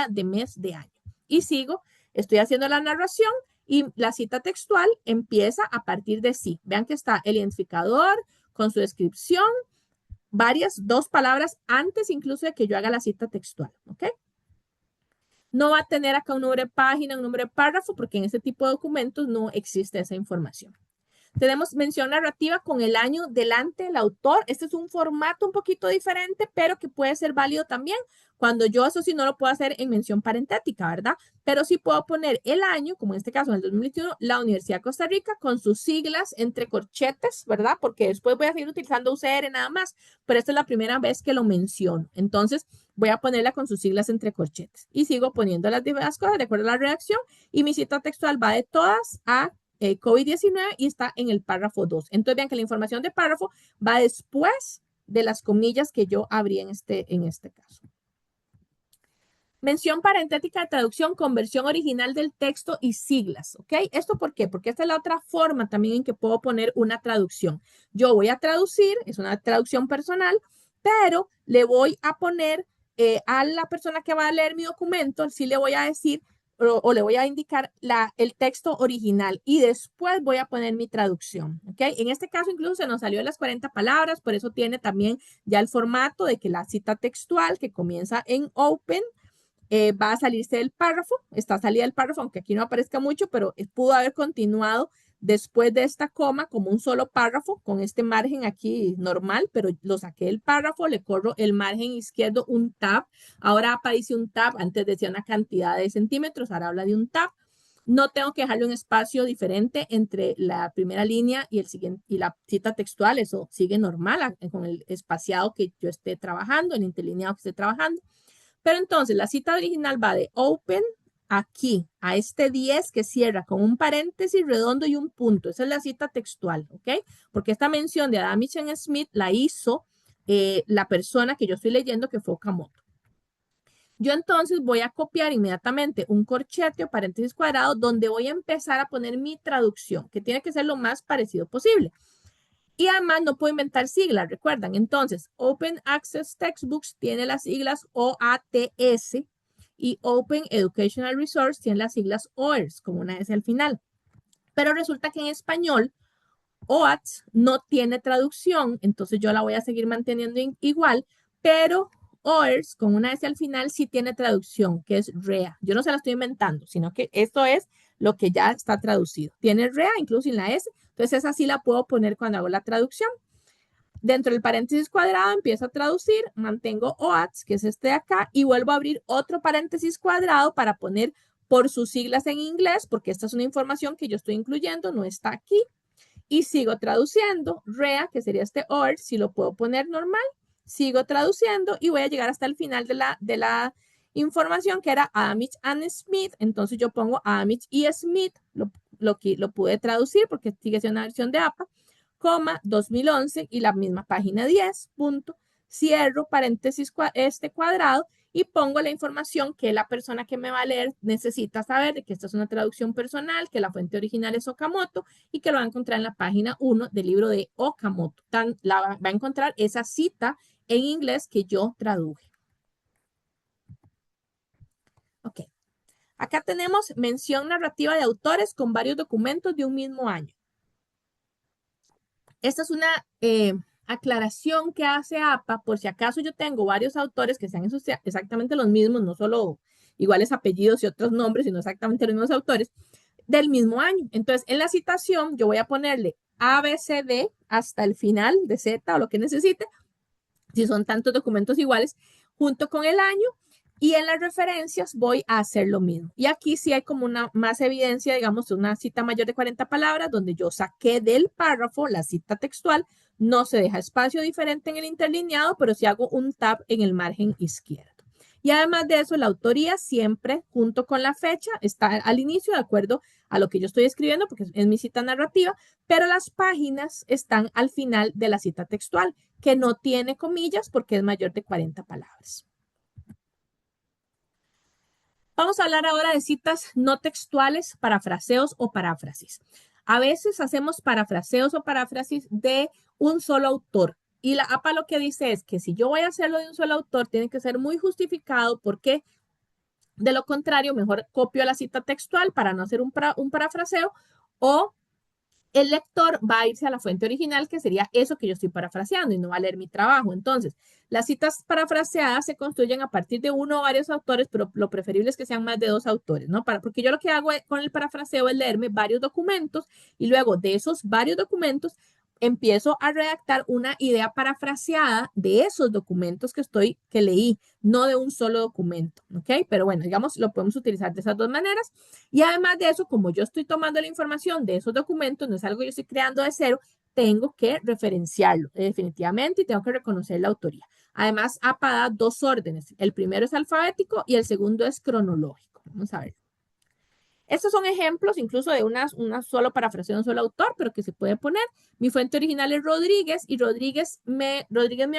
de mes de año. Y sigo, estoy haciendo la narración y la cita textual empieza a partir de sí. Vean que está el identificador con su descripción, dos palabras antes incluso de que yo haga la cita textual, ¿ok? No va a tener acá un número de página, un número de párrafo, porque en este tipo de documentos no existe esa información. Tenemos mención narrativa con el año delante del autor. Este es un formato un poquito diferente, pero que puede ser válido también. Cuando yo eso sí no lo puedo hacer en mención parentética, ¿verdad? Pero sí puedo poner el año, como en este caso en el 2021, la Universidad de Costa Rica con sus siglas entre corchetes, ¿verdad? Porque después voy a seguir utilizando UCR nada más, pero esta es la primera vez que lo menciono. Entonces voy a ponerla con sus siglas entre corchetes y sigo poniendo las diversas cosas de acuerdo a la redacción y mi cita textual va de todas a COVID-19 y está en el párrafo 2. Entonces vean que la información de párrafo va después de las comillas que yo abrí en este caso. Mención parentética de traducción, conversión original del texto y siglas, ¿ok? ¿Esto por qué? Porque esta es la otra forma también en que puedo poner una traducción. Yo voy a traducir, es una traducción personal, pero le voy a poner a la persona que va a leer mi documento, sí le voy a decir o le voy a indicar el texto original y después voy a poner mi traducción, ¿ok? En este caso incluso se nos salió de las 40 palabras, por eso tiene también ya el formato de que la cita textual que comienza en open va a salirse del párrafo, está salida del párrafo, aunque aquí no aparezca mucho, pero pudo haber continuado después de esta coma como un solo párrafo con este margen aquí normal, pero lo saqué del párrafo, le corro el margen izquierdo un tab, ahora aparece un tab, antes decía una cantidad de centímetros, ahora habla de un tab. No tengo que dejarle un espacio diferente entre la primera línea y el siguiente y la cita textual, eso sigue normal con el espaciado que yo esté trabajando, el interlineado que esté trabajando. Pero entonces la cita original va de open aquí a este 10 que cierra con un paréntesis redondo y un punto. Esa es la cita textual, ¿ok? Porque esta mención de Adam Smith la hizo la persona que yo estoy leyendo, que fue Okamoto. Yo entonces voy a copiar inmediatamente un corchete o paréntesis cuadrado donde voy a empezar a poner mi traducción, que tiene que ser lo más parecido posible. Y además no puedo inventar siglas, recuerdan. Entonces, Open Access Textbooks tiene las siglas OATS y Open Educational Resource tiene las siglas OERS, como una S al final. Pero resulta que en español, OATS no tiene traducción, entonces yo la voy a seguir manteniendo igual, pero OERS con una S al final sí tiene traducción, que es REA. Yo no se la estoy inventando, sino que esto es lo que ya está traducido. Tiene REA, incluso sin la S, entonces esa sí la puedo poner cuando hago la traducción. Dentro del paréntesis cuadrado empiezo a traducir, mantengo OATS, que es este de acá, y vuelvo a abrir otro paréntesis cuadrado para poner por sus siglas en inglés, porque esta es una información que yo estoy incluyendo, no está aquí. Y sigo traduciendo, REA, que sería este OR, si lo puedo poner normal, sigo traduciendo y voy a llegar hasta el final de la información que era Adamich and Smith, entonces yo pongo Adamich y Smith, lo pude traducir porque sigue siendo una versión de APA, coma, 2011 y la misma página 10, punto, cierro paréntesis este cuadrado y pongo la información que la persona que me va a leer necesita saber de que esta es una traducción personal, que la fuente original es Okamoto y que lo va a encontrar en la página 1 del libro de Okamoto. Va a encontrar esa cita en inglés que yo traduje. Ok. Acá tenemos mención narrativa de autores con varios documentos de un mismo año. Esta es una aclaración que hace APA por si acaso yo tengo varios autores que sean exactamente los mismos, no solo iguales apellidos y otros nombres, sino exactamente los mismos autores del mismo año. Entonces, en la citación yo voy a ponerle ABCD hasta el final de Z o lo que necesite, si son tantos documentos iguales, junto con el año. Y en las referencias voy a hacer lo mismo. Y aquí sí hay como una más evidencia, digamos, una cita mayor de 40 palabras, donde yo saqué del párrafo la cita textual. No se deja espacio diferente en el interlineado, pero sí hago un tab en el margen izquierdo. Y además de eso, la autoría siempre junto con la fecha está al inicio, de acuerdo a lo que yo estoy escribiendo, porque es mi cita narrativa, pero las páginas están al final de la cita textual, que no tiene comillas porque es mayor de 40 palabras. Vamos a hablar ahora de citas no textuales, parafraseos o paráfrasis. A veces hacemos parafraseos o paráfrasis de un solo autor. Y la APA lo que dice es que si yo voy a hacerlo de un solo autor, tiene que ser muy justificado porque de lo contrario, mejor copio la cita textual para no hacer un parafraseo o el lector va a irse a la fuente original, que sería eso que yo estoy parafraseando y no va a leer mi trabajo. Entonces, las citas parafraseadas se construyen a partir de uno o varios autores, pero lo preferible es que sean más de dos autores, ¿no? Porque yo lo que hago con el parafraseo es leerme varios documentos y luego de esos varios documentos empiezo a redactar una idea parafraseada de esos documentos que leí, no de un solo documento, ¿ok? Pero bueno, digamos, lo podemos utilizar de esas dos maneras. Y además de eso, como yo estoy tomando la información de esos documentos, no es algo que yo estoy creando de cero, tengo que referenciarlo definitivamente y tengo que reconocer la autoría. Además, APA da dos órdenes. El primero es alfabético y el segundo es cronológico. Vamos a ver. Estos son ejemplos incluso de una solo parafraseo de un solo autor, pero que se puede poner. Mi fuente original es Rodríguez y Rodríguez me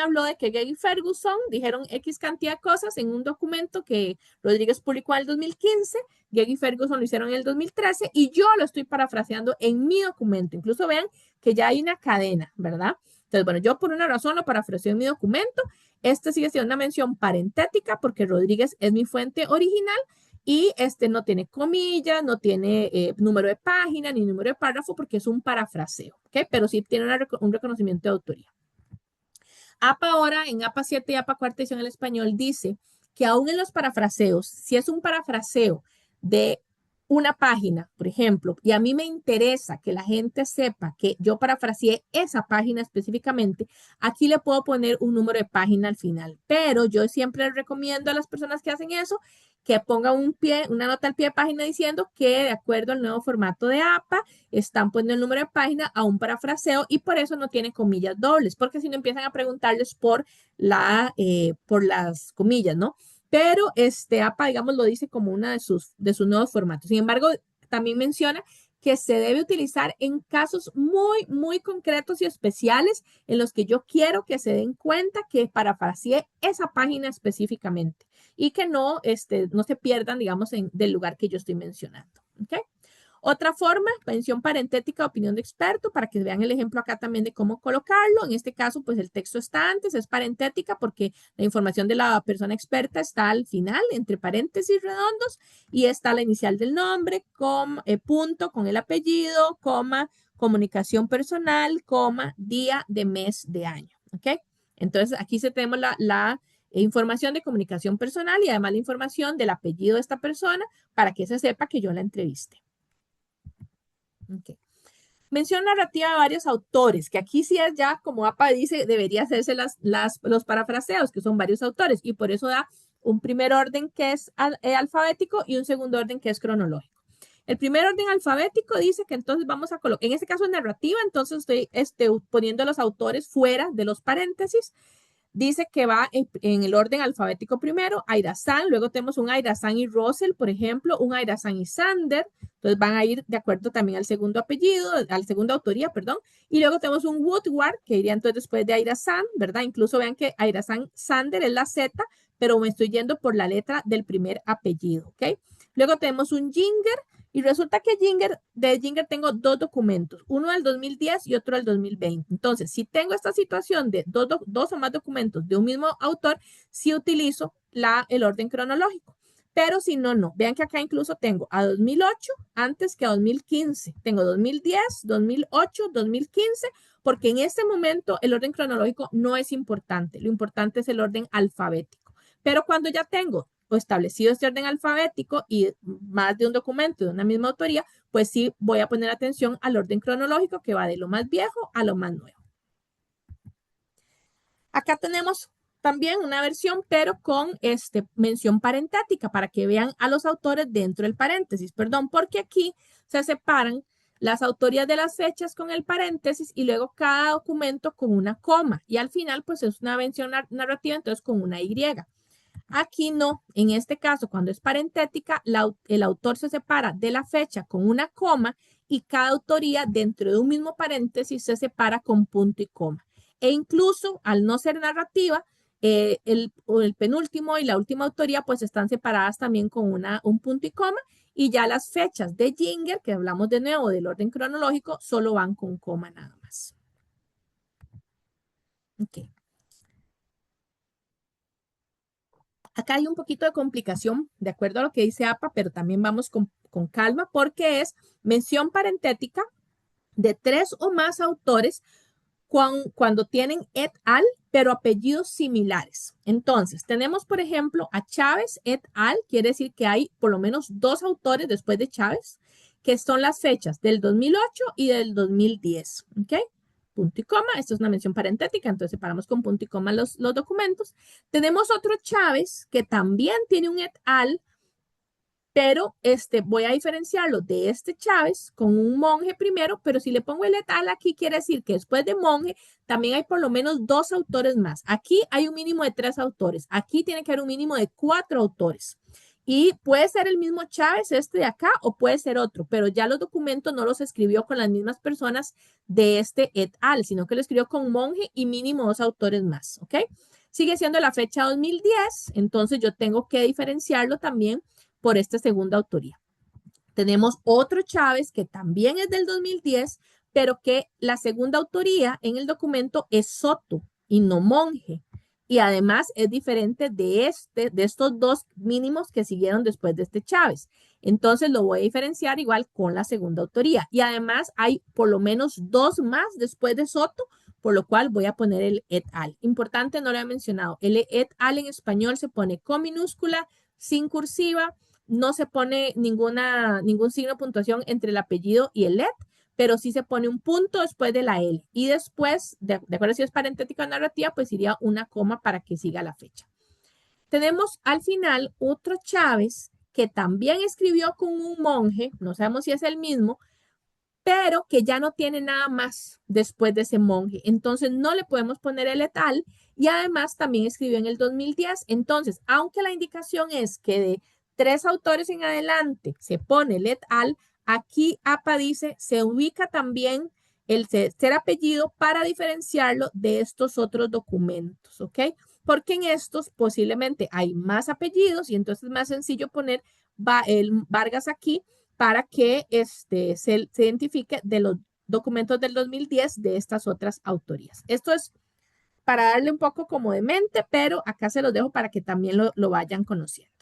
habló de que Gegg y Ferguson dijeron X cantidad de cosas en un documento que Rodríguez publicó en el 2015, Gegg y Ferguson lo hicieron en el 2013 y yo lo estoy parafraseando en mi documento. Incluso vean que ya hay una cadena, ¿verdad? Entonces, bueno, yo por una razón lo parafraseo en mi documento. Este sigue siendo una mención parentética porque Rodríguez es mi fuente original Y no tiene comillas, no tiene número de página ni número de párrafo porque es un parafraseo, ¿ok? Pero sí tiene un reconocimiento de autoría. APA ahora, en APA 7 y APA cuarta edición en español, dice que aún en los parafraseos, si es un parafraseo de una página, por ejemplo, y a mí me interesa que la gente sepa que yo parafraseé esa página específicamente, aquí le puedo poner un número de página al final. Pero yo siempre recomiendo a las personas que hacen eso que pongan una nota al pie de página diciendo que de acuerdo al nuevo formato de APA, están poniendo el número de página a un parafraseo y por eso no tiene comillas dobles, porque si no empiezan a preguntarles por las comillas, ¿no? Pero APA, digamos, lo dice como una de sus nuevos formatos. Sin embargo, también menciona que se debe utilizar en casos muy, muy concretos y especiales en los que yo quiero que se den cuenta que parafraseé esa página específicamente y que no se pierdan, digamos, del lugar que yo estoy mencionando. ¿Ok? Otra forma, mención parentética, opinión de experto, para que vean el ejemplo acá también de cómo colocarlo. En este caso, pues el texto está antes, es parentética porque la información de la persona experta está al final, entre paréntesis redondos, y está la inicial del nombre, punto con el apellido, coma, comunicación personal, coma, día de mes de año. ¿Ok? Entonces, aquí tenemos la información de comunicación personal y además la información del apellido de esta persona para que se sepa que yo la entrevisté. Okay. Mención narrativa de varios autores, que aquí sí es ya, como APA dice, debería hacerse los parafraseos, que son varios autores, y por eso da un primer orden que es alfabético y un segundo orden que es cronológico. El primer orden alfabético dice que entonces vamos a colocar, en este caso es narrativa, entonces estoy poniendo los autores fuera de los paréntesis. Dice que va en el orden alfabético primero, Airasan, luego tenemos un Airasan y Russell, por ejemplo, un Airasan y Sander, entonces van a ir de acuerdo también al segundo apellido, al segundo autoría, perdón, y luego tenemos un Woodward, que iría entonces después de Airasan, ¿verdad? Incluso vean que Airasan Sander es la Z, pero me estoy yendo por la letra del primer apellido, ¿ok? Luego tenemos un Ginger, y resulta que de Ginger tengo dos documentos, uno del 2010 y otro del 2020. Entonces, si tengo esta situación de dos o más documentos de un mismo autor, sí utilizo el orden cronológico. Pero si no, no. Vean que acá incluso tengo a 2008 antes que a 2015. Tengo 2010, 2008, 2015, porque en este momento el orden cronológico no es importante. Lo importante es el orden alfabético. Pero cuando ya tengo establecido este orden alfabético y más de un documento de una misma autoría, pues sí voy a poner atención al orden cronológico que va de lo más viejo a lo más nuevo. Acá tenemos también una versión, pero con mención parentética para que vean a los autores dentro del paréntesis. Perdón, porque aquí se separan las autorías de las fechas con el paréntesis y luego cada documento con una coma. Y al final, pues es una mención narrativa, entonces con una Y. Aquí no, en este caso, cuando es parentética, el autor se separa de la fecha con una coma y cada autoría dentro de un mismo paréntesis se separa con punto y coma. E incluso, al no ser narrativa, el penúltimo y la última autoría pues están separadas también con un punto y coma y ya las fechas de Ginger, que hablamos de nuevo del orden cronológico, solo van con coma nada más. Ok. Acá hay un poquito de complicación, de acuerdo a lo que dice APA, pero también vamos con calma porque es mención parentética de 3 o más autores cuando tienen et al, pero apellidos similares. Entonces, tenemos, por ejemplo, a Chávez et al, quiere decir que hay por lo menos 2 autores después de Chávez, que son las fechas del 2008 y del 2010. ¿Ok? Punto y coma, esto es una mención parentética, entonces separamos con punto y coma los documentos. Tenemos otro Chávez que también tiene un et al, pero voy a diferenciarlo de este Chávez con un monje primero, pero si le pongo el et al aquí, quiere decir que después de monje también hay por lo menos 2 autores más. Aquí hay un mínimo de 3 autores. Aquí tiene que haber un mínimo de 4 autores. Y puede ser el mismo Chávez, de acá, o puede ser otro, pero ya los documentos no los escribió con las mismas personas de este et al, sino que lo escribió con monje y mínimo 2 autores más, ¿ok? Sigue siendo la fecha 2010, entonces yo tengo que diferenciarlo también por esta segunda autoría. Tenemos otro Chávez que también es del 2010, pero que la segunda autoría en el documento es Soto y no monje. Y además es diferente de estos dos mínimos que siguieron después de este Chávez. Entonces lo voy a diferenciar igual con la segunda autoría. Y además hay por lo menos dos más después de Soto, por lo cual voy a poner el et al. Importante, no lo he mencionado. El et al en español se pone con minúscula, sin cursiva, no se pone ningún signo de puntuación entre el apellido y el et, pero sí se pone un punto después de la L. Y después, de acuerdo si es parentética o narrativa, pues iría una coma para que siga la fecha. Tenemos al final otro Chávez que también escribió con un monje, no sabemos si es el mismo, pero que ya no tiene nada más después de ese monje. Entonces no le podemos poner el et al y además también escribió en el 2010. Entonces, aunque la indicación es que de 3 autores en adelante se pone el et al, aquí APA dice se ubica también el tercer apellido para diferenciarlo de estos otros documentos, ¿ok? Porque en estos posiblemente hay más apellidos y entonces es más sencillo poner el Vargas aquí para que se identifique de los documentos del 2010 de estas otras autorías. Esto es para darle un poco como de mente, pero acá se los dejo para que también lo vayan conociendo.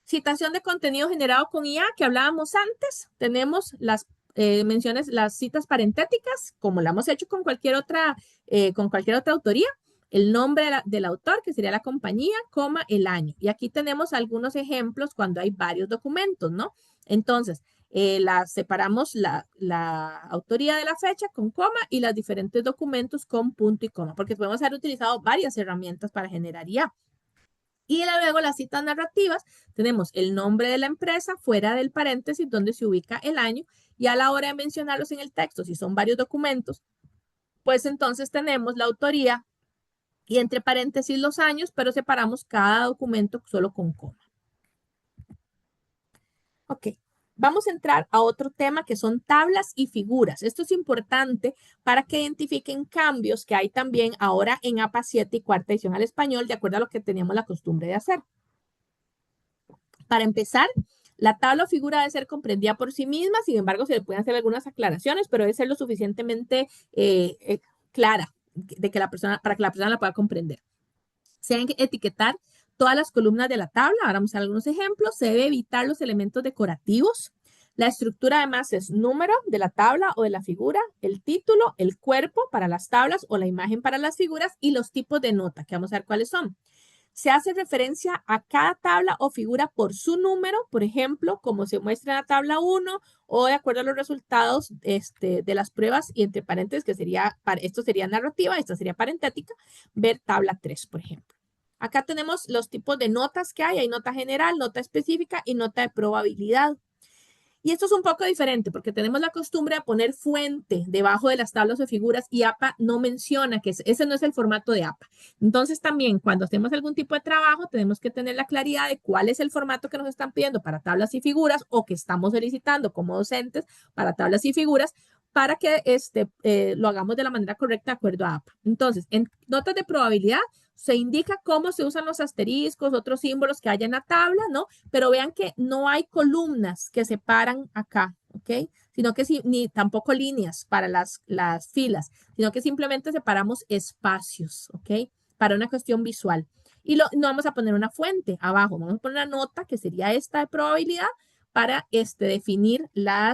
Citación de contenido generado con IA que hablábamos antes. Tenemos las menciones, las citas parentéticas, como la hemos hecho con cualquier otra autoría. El nombre del autor, que sería la compañía, coma, el año. Y aquí tenemos algunos ejemplos cuando hay varios documentos, ¿no? Entonces, separamos la autoría de la fecha con coma y los diferentes documentos con punto y coma, porque podemos haber utilizado varias herramientas para generar IA. Y luego las citas narrativas, tenemos el nombre de la empresa fuera del paréntesis donde se ubica el año y a la hora de mencionarlos en el texto, si son varios documentos, pues entonces tenemos la autoría y entre paréntesis los años, pero separamos cada documento solo con coma. Ok, vamos a entrar a otro tema que son tablas y figuras. Esto es importante para que identifiquen cambios que hay también ahora en APA 7 y cuarta edición al español, de acuerdo a lo que teníamos la costumbre de hacer. Para empezar, la tabla o figura debe ser comprendida por sí misma, sin embargo, se le pueden hacer algunas aclaraciones, pero debe ser lo suficientemente clara para que la persona la pueda comprender. Se deben etiquetar todas las columnas de la tabla. Ahora vamos a ver algunos ejemplos. Se debe evitar los elementos decorativos. La estructura además es número de la tabla o de la figura, el título, el cuerpo para las tablas o la imagen para las figuras y los tipos de nota, que vamos a ver cuáles son. Se hace referencia a cada tabla o figura por su número, por ejemplo, como se muestra en la tabla 1 o de acuerdo a los resultados de las pruebas y entre paréntesis, que sería, esto sería narrativa, esta sería parentética, ver tabla 3, por ejemplo. Acá tenemos los tipos de notas que hay nota general, nota específica y nota de probabilidad. Y esto es un poco diferente porque tenemos la costumbre de poner fuente debajo de las tablas o figuras y APA no menciona que ese no es el formato de APA. Entonces también cuando hacemos algún tipo de trabajo tenemos que tener la claridad de cuál es el formato que nos están pidiendo para tablas y figuras o que estamos solicitando como docentes para tablas y figuras para que lo hagamos de la manera correcta de acuerdo a APA. Entonces, en notas de probabilidad se indica cómo se usan los asteriscos, otros símbolos que hay en la tabla, ¿no? Pero vean que no hay columnas que separan acá, ¿ok? Sino que ni tampoco líneas para las filas, sino que simplemente separamos espacios, ¿ok? Para una cuestión visual. Y no vamos a poner una fuente abajo, vamos a poner una nota que sería esta de probabilidad para definir la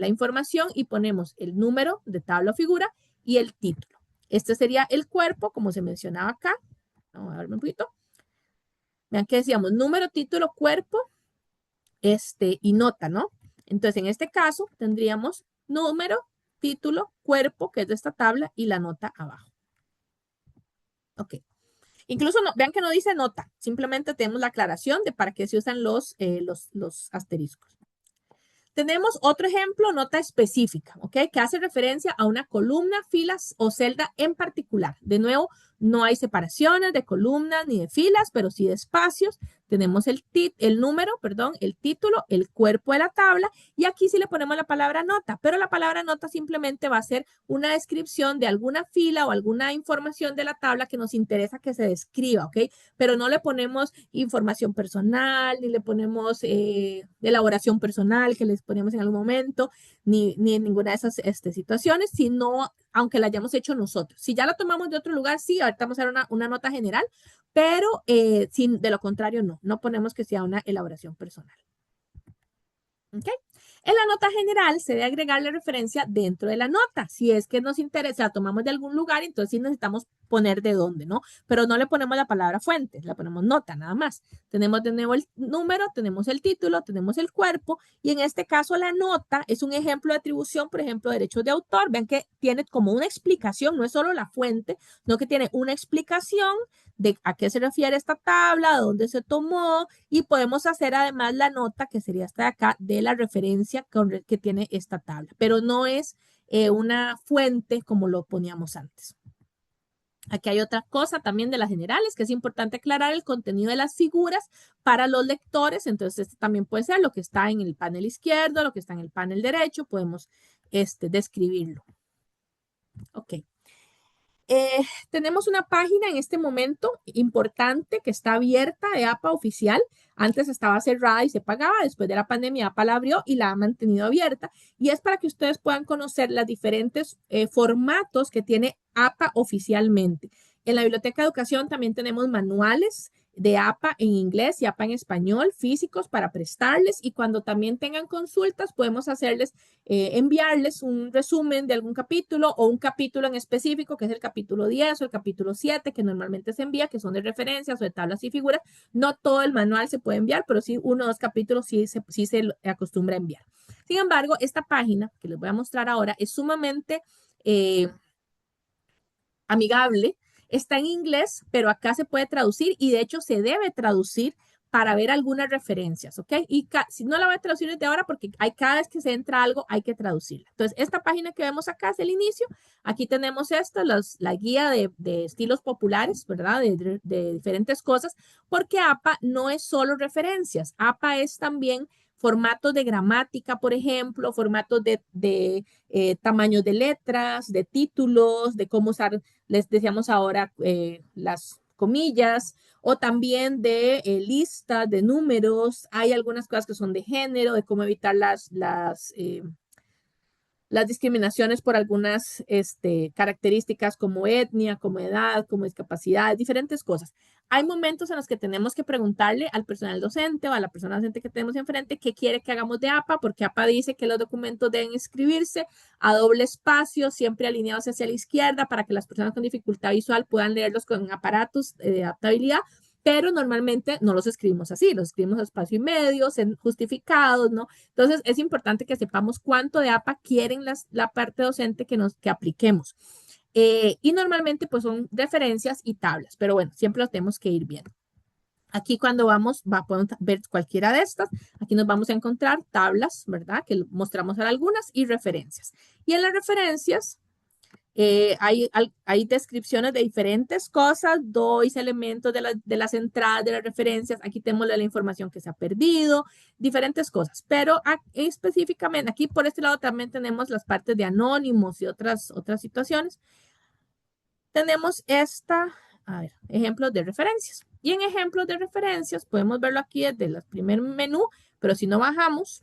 información y ponemos el número de tabla o figura y el título. Este sería el cuerpo, como se mencionaba acá. Vamos a verme un poquito. Vean que decíamos número, título, cuerpo, y nota, ¿no? Entonces, en este caso, tendríamos número, título, cuerpo, que es de esta tabla, y la nota abajo. Ok. Incluso vean que no dice nota, simplemente tenemos la aclaración de para qué se usan los asteriscos. Tenemos otro ejemplo, nota específica, ¿ok? Que hace referencia a una columna, filas o celda en particular. De nuevo, no hay separaciones de columnas ni de filas, pero sí de espacios. Tenemos el número, el título, el cuerpo de la tabla y aquí sí le ponemos la palabra nota, pero la palabra nota simplemente va a ser una descripción de alguna fila o alguna información de la tabla que nos interesa que se describa, ¿ok? Pero no le ponemos información personal, ni le ponemos elaboración personal que les ponemos en algún momento, ni en ninguna de esas situaciones, sino aunque la hayamos hecho nosotros. Si ya la tomamos de otro lugar, sí, ahorita vamos a hacer una nota general, pero sin, de lo contrario, no ponemos que sea una elaboración personal. ¿Ok? En la nota general se debe agregar la referencia dentro de la nota. Si es que nos interesa, la tomamos de algún lugar, entonces sí necesitamos poner de dónde, ¿no? Pero no le ponemos la palabra fuente, la ponemos nota nada más. Tenemos de nuevo el número, tenemos el título, tenemos el cuerpo y en este caso la nota es un ejemplo de atribución, por ejemplo, derechos de autor. Vean que tiene como una explicación, no es solo la fuente, sino que tiene una explicación de a qué se refiere esta tabla, de dónde se tomó y podemos hacer además la nota que sería esta de acá de la referencia que tiene esta tabla, pero no es una fuente como lo poníamos antes. Aquí hay otra cosa también de las generales que es importante aclarar el contenido de las figuras para los lectores. Entonces, este también puede ser lo que está en el panel izquierdo, lo que está en el panel derecho, podemos describirlo. Ok. Tenemos una página en este momento importante que está abierta de APA oficial. Antes estaba cerrada y se pagaba. Después de la pandemia, APA la abrió y la ha mantenido abierta. Y es para que ustedes puedan conocer los diferentes formatos que tiene APA oficialmente. En la Biblioteca de Educación también tenemos manuales de APA en inglés y APA en español, físicos para prestarles. Y cuando también tengan consultas, podemos hacerles enviarles un resumen de algún capítulo o un capítulo en específico, que es el capítulo 10 o el capítulo 7, que normalmente se envía, que son de referencias o de tablas y figuras. No todo el manual se puede enviar, pero sí uno o dos capítulos sí se acostumbra a enviar. Sin embargo, esta página que les voy a mostrar ahora es sumamente amigable. Está en inglés, pero acá se puede traducir y de hecho se debe traducir para ver algunas referencias, ¿ok? Y si no la voy a traducir desde ahora porque hay cada vez que se entra algo hay que traducirla. Entonces, esta página que vemos acá es el inicio. Aquí tenemos esto, la guía de estilos populares, ¿verdad? De diferentes cosas, porque APA no es solo referencias. APA es también formatos de gramática, por ejemplo, formatos de tamaños de letras, de títulos, de cómo usar, les decíamos ahora, las comillas, o también de listas de números. Hay algunas cosas que son de género, de cómo evitar las discriminaciones por algunas características como etnia, como edad, como discapacidad, diferentes cosas. Hay momentos en los que tenemos que preguntarle al personal docente o a la persona docente que tenemos enfrente qué quiere que hagamos de APA, porque APA dice que los documentos deben escribirse a doble espacio, siempre alineados hacia la izquierda para que las personas con dificultad visual puedan leerlos con aparatos de adaptabilidad, pero normalmente no los escribimos así, los escribimos a espacio y medio, justificados, ¿no? Entonces, es importante que sepamos cuánto de APA quieren la parte docente que apliquemos. Y normalmente, pues, son referencias y tablas, pero bueno, siempre los tenemos que ir viendo. Aquí cuando podemos ver cualquiera de estas. Aquí nos vamos a encontrar tablas, ¿verdad? Que mostramos ahora algunas y referencias. Y en las referencias hay descripciones de diferentes cosas, elementos de las entradas, de las referencias. Aquí tenemos la información que se ha perdido, diferentes cosas. Pero específicamente aquí por este lado también tenemos las partes de anónimos y otras situaciones. Tenemos ejemplos de referencias. Y en ejemplos de referencias podemos verlo aquí desde el primer menú, pero si no bajamos,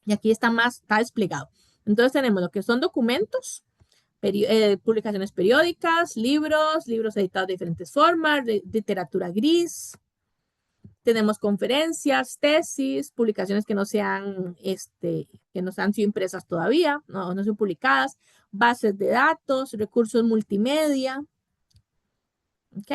y aquí está desplegado. Entonces tenemos lo que son documentos, publicaciones periódicas, libros editados de diferentes formas, literatura gris. Tenemos conferencias, tesis, publicaciones que no han sido impresas todavía, no son publicadas, bases de datos, recursos multimedia. ¿Ok?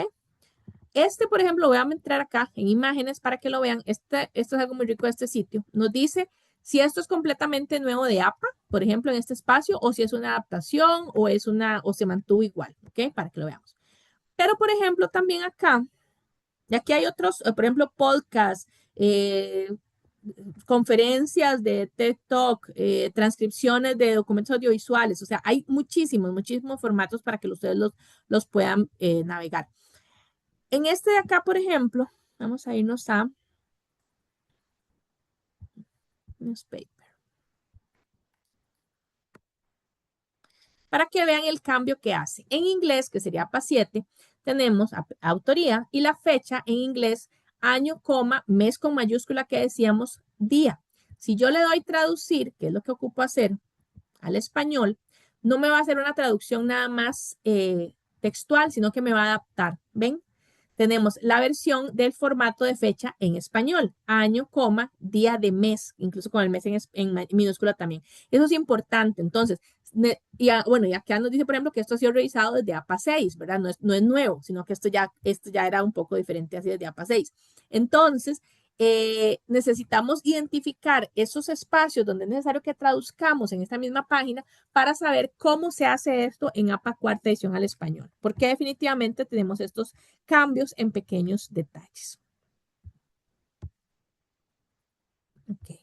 Por ejemplo, voy a entrar acá en imágenes para que lo vean. Esto es algo muy rico de este sitio. Nos dice si esto es completamente nuevo de APA, por ejemplo, en este espacio, o si es una adaptación o se mantuvo igual, ¿ok? Para que lo veamos. Pero, por ejemplo, también acá, y aquí hay otros, por ejemplo, podcasts, conferencias de TED Talk, transcripciones de documentos audiovisuales, o sea, hay muchísimos formatos para que ustedes los puedan navegar. En este de acá, por ejemplo, vamos a irnos a newspaper. Para que vean el cambio que hace. En inglés, que sería APA 7, tenemos autoría y la fecha en inglés, año, coma, mes con mayúscula que decíamos, día. Si yo le doy traducir, que es lo que ocupo hacer al español, no me va a hacer una traducción nada más textual, sino que me va a adaptar. ¿Ven? Tenemos la versión del formato de fecha en español, año, coma, día de mes, incluso con el mes en minúscula también. Eso es importante. Entonces, bueno, y acá nos dice, por ejemplo, que esto ha sido revisado desde APA 6, ¿verdad? No es nuevo, sino que esto ya era un poco diferente así desde APA 6. Entonces, necesitamos identificar esos espacios donde es necesario que traduzcamos en esta misma página para saber cómo se hace esto en APA cuarta edición al español, porque definitivamente tenemos estos cambios en pequeños detalles. Okay.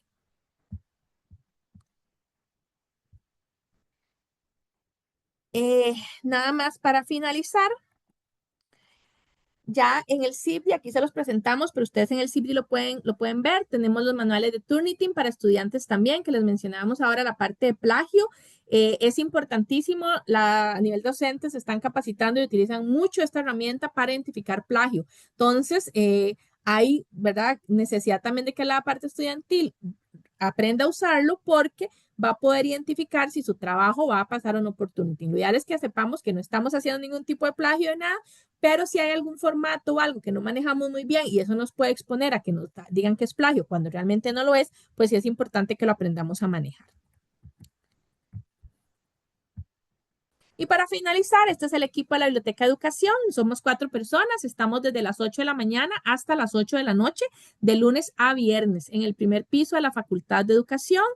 Nada más para finalizar, ya en el CIBDI, aquí se los presentamos, pero ustedes en el CIBDI lo pueden ver. Tenemos los manuales de Turnitin para estudiantes también, que les mencionábamos ahora la parte de plagio. Es importantísimo, a nivel docente se están capacitando y utilizan mucho esta herramienta para identificar plagio. Entonces, hay, ¿verdad?, necesidad también de que la parte estudiantil aprenda a usarlo porque va a poder identificar si su trabajo va a pasar o no por Turnitin. Lo ideal es que sepamos que no estamos haciendo ningún tipo de plagio de nada, pero si hay algún formato o algo que no manejamos muy bien y eso nos puede exponer a que nos digan que es plagio cuando realmente no lo es, pues sí es importante que lo aprendamos a manejar. Y para finalizar, este es el equipo de la Biblioteca de Educación. Somos 4 personas, estamos desde las 8 de la mañana hasta las 8 de la noche, de lunes a viernes, en el primer piso de la Facultad de Educación,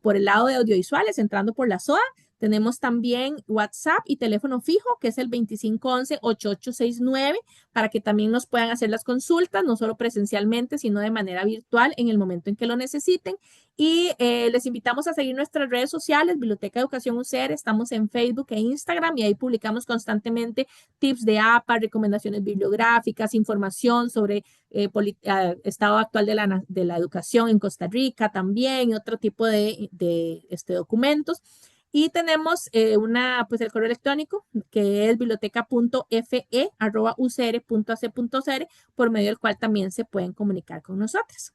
por el lado de audiovisuales, entrando por la SOA. Tenemos también WhatsApp y teléfono fijo, que es el 2511-8869, para que también nos puedan hacer las consultas, no solo presencialmente, sino de manera virtual en el momento en que lo necesiten. Y les invitamos a seguir nuestras redes sociales, Biblioteca Educación UCR, estamos en Facebook e Instagram y ahí publicamos constantemente tips de APA, recomendaciones bibliográficas, información sobre estado actual de la educación en Costa Rica también, y otro tipo de documentos. Y tenemos pues el correo electrónico que es biblioteca.fe@ucr.ac.cr, por medio del cual también se pueden comunicar con nosotros.